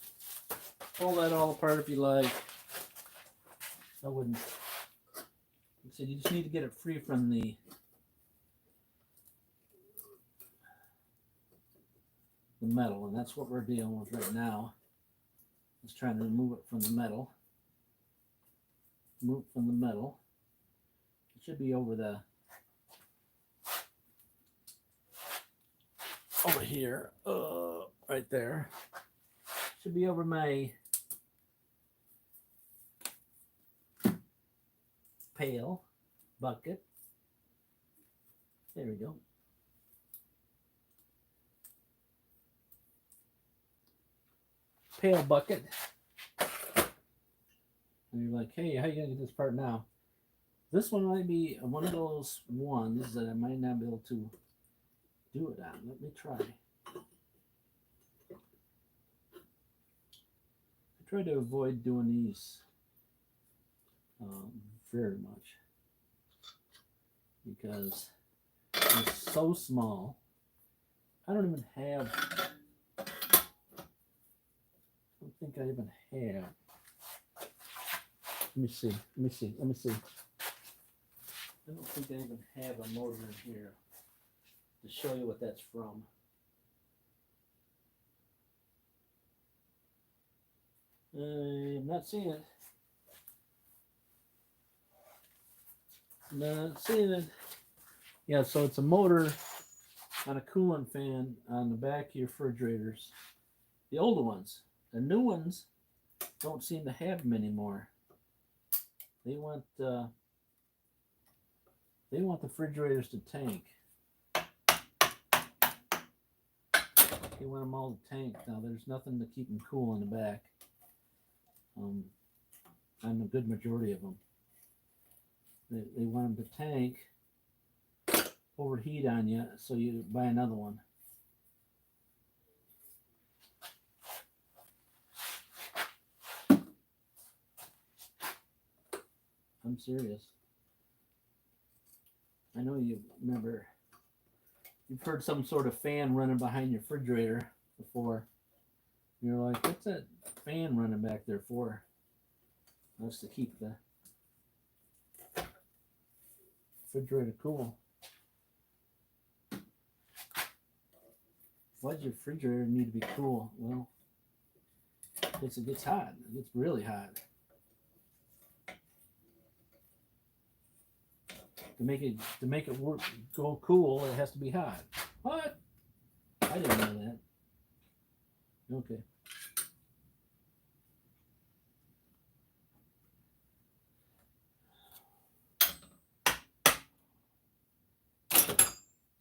pull that all apart if you like. I wouldn't. Like I said, you just need to get it free from the metal, and that's what we're dealing with right now. Just trying to remove it from the metal. Remove it from the metal. It should be over here, right there. Should be over my pail bucket. There we go. Pail bucket. And you're like, hey, how are you gonna get this part now? This one might be one of those ones that I might not be able to do it on. Let me try. I try to avoid doing these very much because they're so small. I don't even have. I don't think I even have. Let me see. I don't think I even have a motor in here to show you what that's from. I'm not seeing it. Not seeing it. Yeah, so it's a motor on a coolant fan on the back of your refrigerators. The older ones. The new ones don't seem to have them anymore. They want the refrigerators to tank. They want them all to tank. Now there's nothing to keep them cool in the back. On a good majority of them. They want them to tank, overheat on you, so you buy another one. I'm serious. I know you remember, you've heard some sort of fan running behind your refrigerator before. You're like, what's that fan running back there for? That's to keep the refrigerator cool. Why does your refrigerator need to be cool? Well, because it gets hot. It gets really hot. To make it work, go cool, it has to be hot. What? I didn't know that. Okay.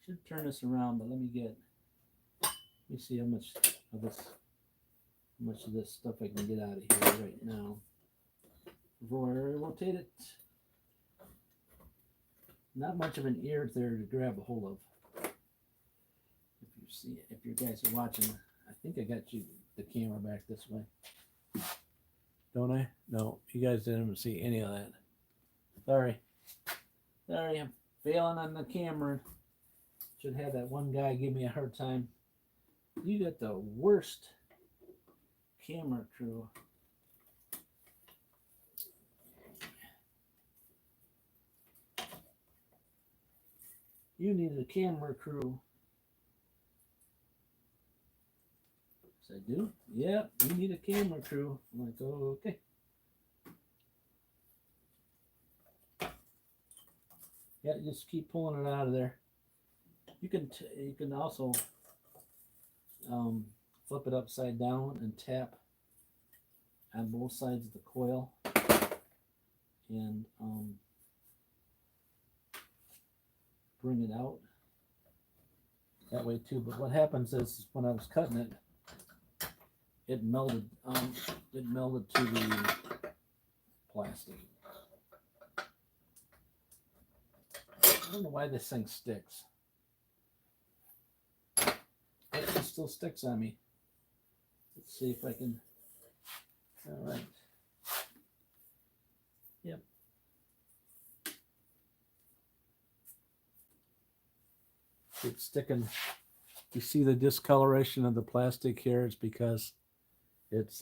Should turn this around, but let me see how much of this stuff I can get out of here right now. before I rotate it. Not much of an ear there to grab a hold of. If you see, if you guys are watching, I think I got you the camera back this way. Don't I? No, you guys didn't see any of that. Sorry. Sorry, I'm failing on the camera. Should have that one guy give me a hard time. You got the worst camera crew. You need a camera crew. Yes, I do. Yeah, you need a camera crew. I'm like, oh, okay. Yeah, just keep pulling it out of there. You can also flip it upside down and tap on both sides of the coil and bring it out that way too. But what happens is when I was cutting it, it melted. It melted to the plastic. I don't know why this thing sticks. It still sticks on me. Let's see if I can. All right. Yep. It's sticking. You see the discoloration of the plastic here? It's because it's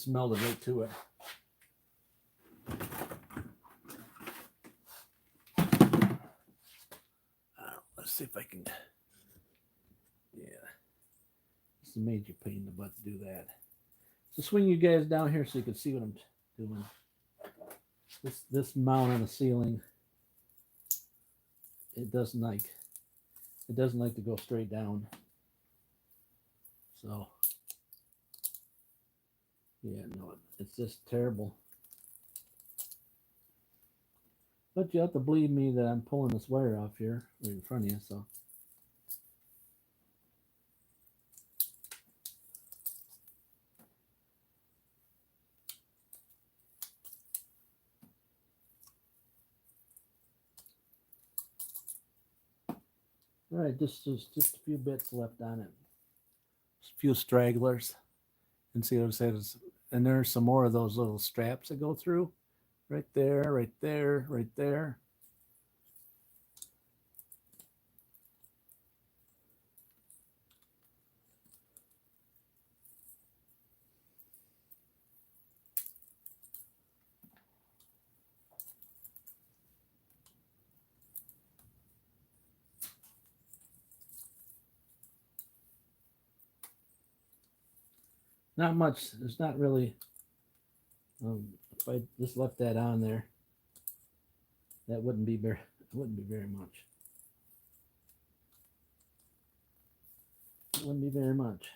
melted right to it. Let's see if I can. Yeah, it's a major pain in the butt to do that. So swing you guys down here so you can see what I'm doing. This mount on the ceiling, it doesn't like to go straight down. So yeah, no, it's just terrible. But you have to believe me that I'm pulling this wire off here right in front of you, so. All right, just a few bits left on it. Just a few stragglers. And see what it says. And there's some more of those little straps that go through. Right there, right there, right there. Not much. There's not really. If I just left that on there, that wouldn't be very. It wouldn't be very much. It wouldn't be very much.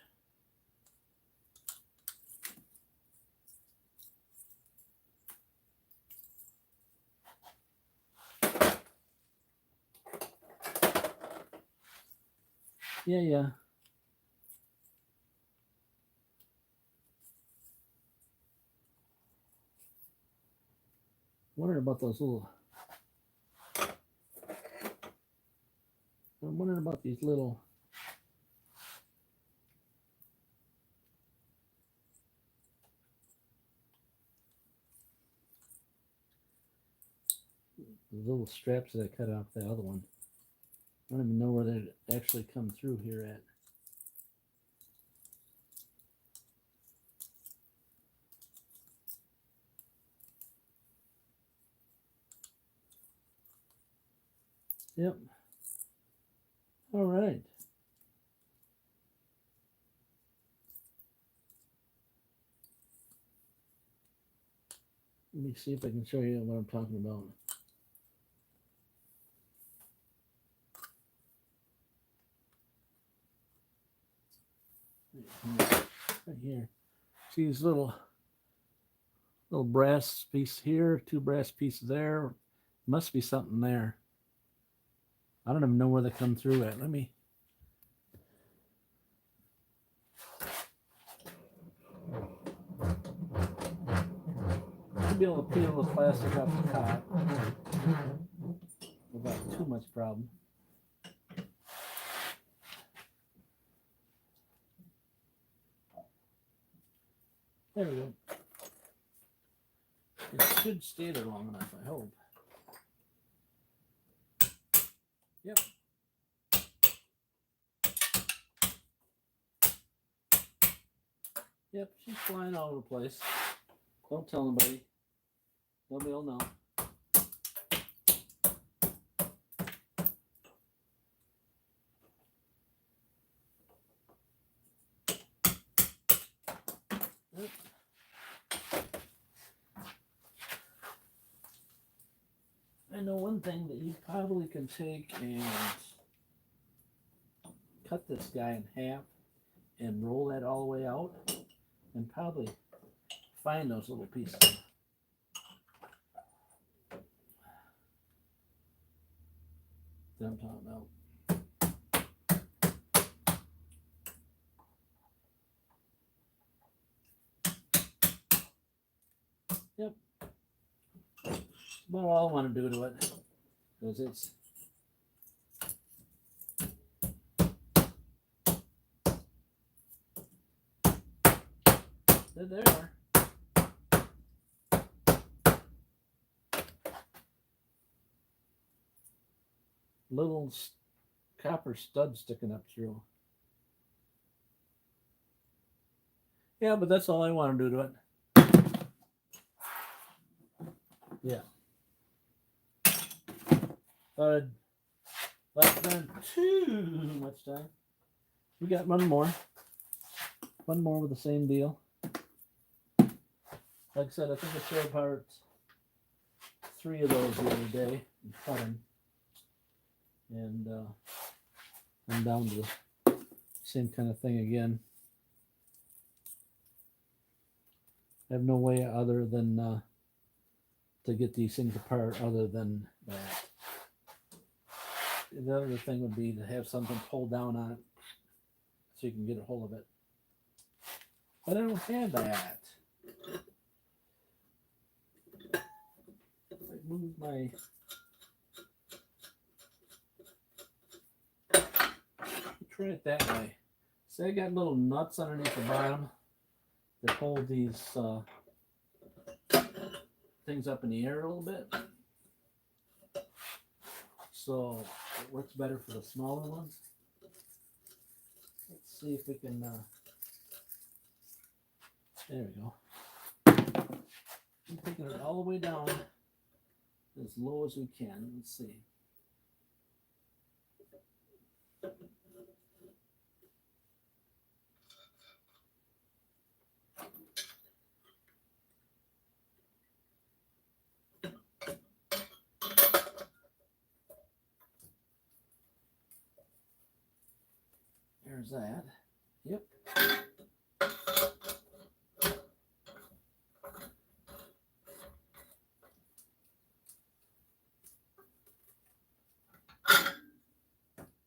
Yeah. Wondering about those little. I'm wondering about these little. The little straps that I cut off the other one. I don't even know where they actually come through here at. Yep. All right. Let me see if I can show you what I'm talking about. Right here. See these little brass piece here, two brass pieces there. Must be something there. I don't even know where they come through at. Let me. be able to peel the plastic off the top without too much problem. There we go. It should stay there long enough, I hope. Yep. Yep, she's flying all over the place. Don't tell nobody. Nobody will know. Yep. I know one thing that you probably can take and cut this guy in half and roll that all the way out and probably find those little pieces. That I'm talking about. Yep. That's about all I want to do to it. Because it's there. Little copper stud sticking up through. Yeah, but that's all I want to do to it. Yeah. Thought I'd not spend too much time. We got one more. One more with the same deal. Like I said, I think I showed apart 3 of those the other day and cut them. And I'm down to the same kind of thing again. I have no way other than to get these things apart other than that. The other thing would be to have something pulled down on it so you can get a hold of it. But I don't have that. If I move my... Try it that way. See, I got little nuts underneath the bottom that hold these things up in the air a little bit. So it works better for the smaller ones. Let's see if we can, there we go. I'm taking it all the way down as low as we can. Let's see. There's that. Yep.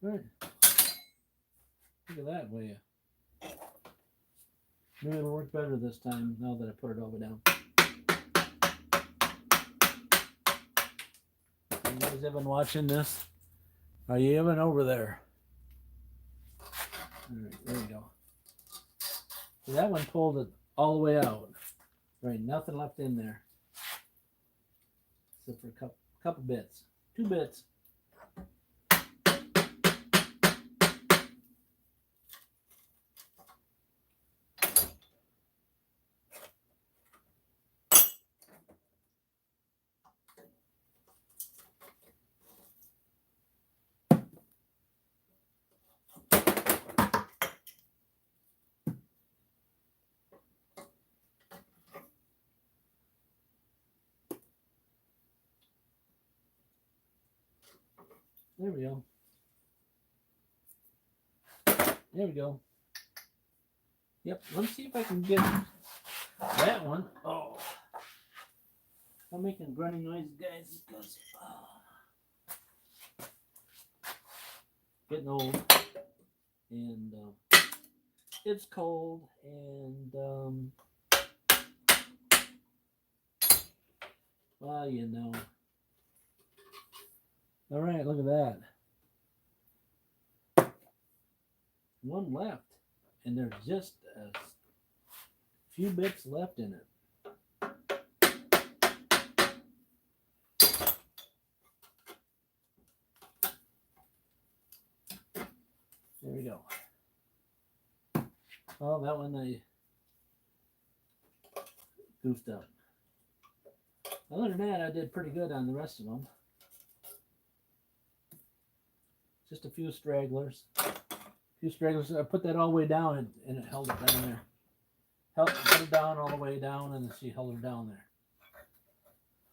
Right. Look at that, will you? Maybe it'll work better this time now that I put it over down. You guys have been watching this? Are you even over there? Alright, there you go. So that one pulled it all the way out. Right, nothing left in there. Except for a couple bits. 2 bits. There we go. There we go. Yep, let's see if I can get that one. Oh, I'm making grunting noise, guys, because getting old, and it's cold, and Well, you know. All right, look at that. One left, and there's just a few bits left in it. There we go. Oh, that one I goofed up. Other than that, I did pretty good on the rest of them. Just a few stragglers. I put that all the way down and it held it down there. Put it down all the way down and she held it down there.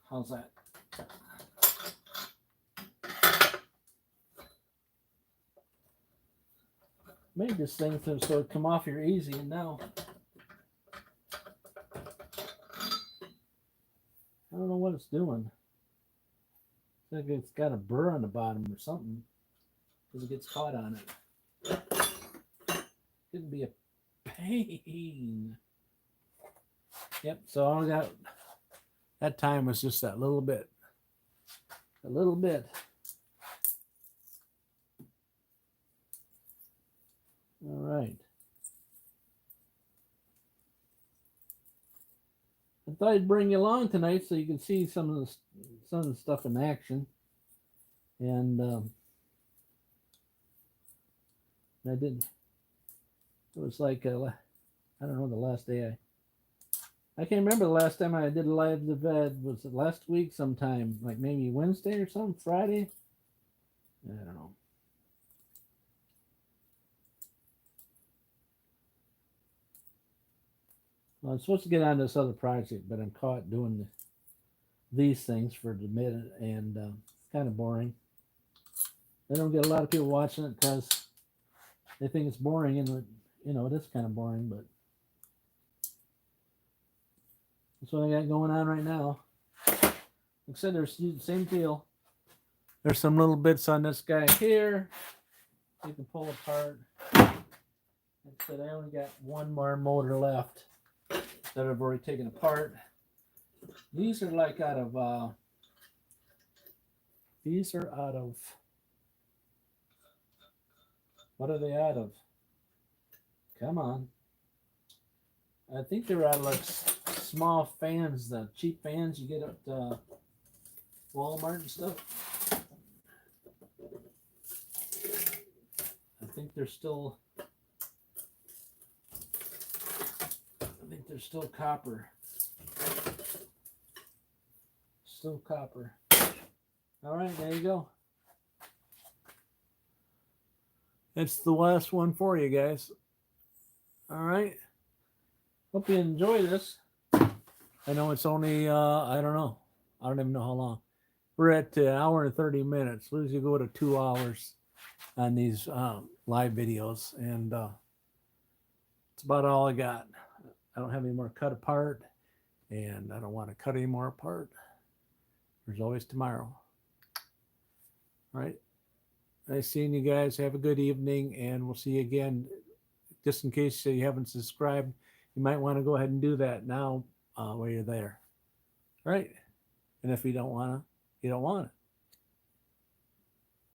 How's that? Made this thing so it come off here easy, and now I don't know what it's doing. It's like it's got a burr on the bottom or something because it gets caught on it. It'd be a pain. Yep, so all I got that time was just that little bit. A little bit. All right. I thought I'd bring you along tonight so you can see some of the stuff in action. And I did. It was like I don't know the last day I can't remember the last time I did a live vid. Was it last week sometime? Like maybe Wednesday or something? Friday? I don't know. Well, I'm supposed to get on this other project, but I'm caught doing these things for the minute, and it's kind of boring. I don't get a lot of people watching it because they think it's boring, and you know it is kind of boring, but that's what I got going on right now. Like I said, there's the same deal. There's some little bits on this guy here you can pull apart. Like I said, I only got one more motor left that I've already taken apart. These are like out of what are they out of? Come on. I think they're out of like small fans, the cheap fans you get at Walmart and stuff. I think they're still copper. Still copper. All right, there you go. That's the last one for you guys. All right. Hope you enjoy this. I know it's only, I don't know. I don't even know how long. We're at an hour and 30 minutes. We usually go to 2 hours on these live videos. And it's about all I got. I don't have any more cut apart. And I don't want to cut any more apart. There's always tomorrow. All right. Nice seeing you guys. Have a good evening. And we'll see you again. Just in case you haven't subscribed, you might want to go ahead and do that now while you're there. All right. And if you don't want to, you don't want to.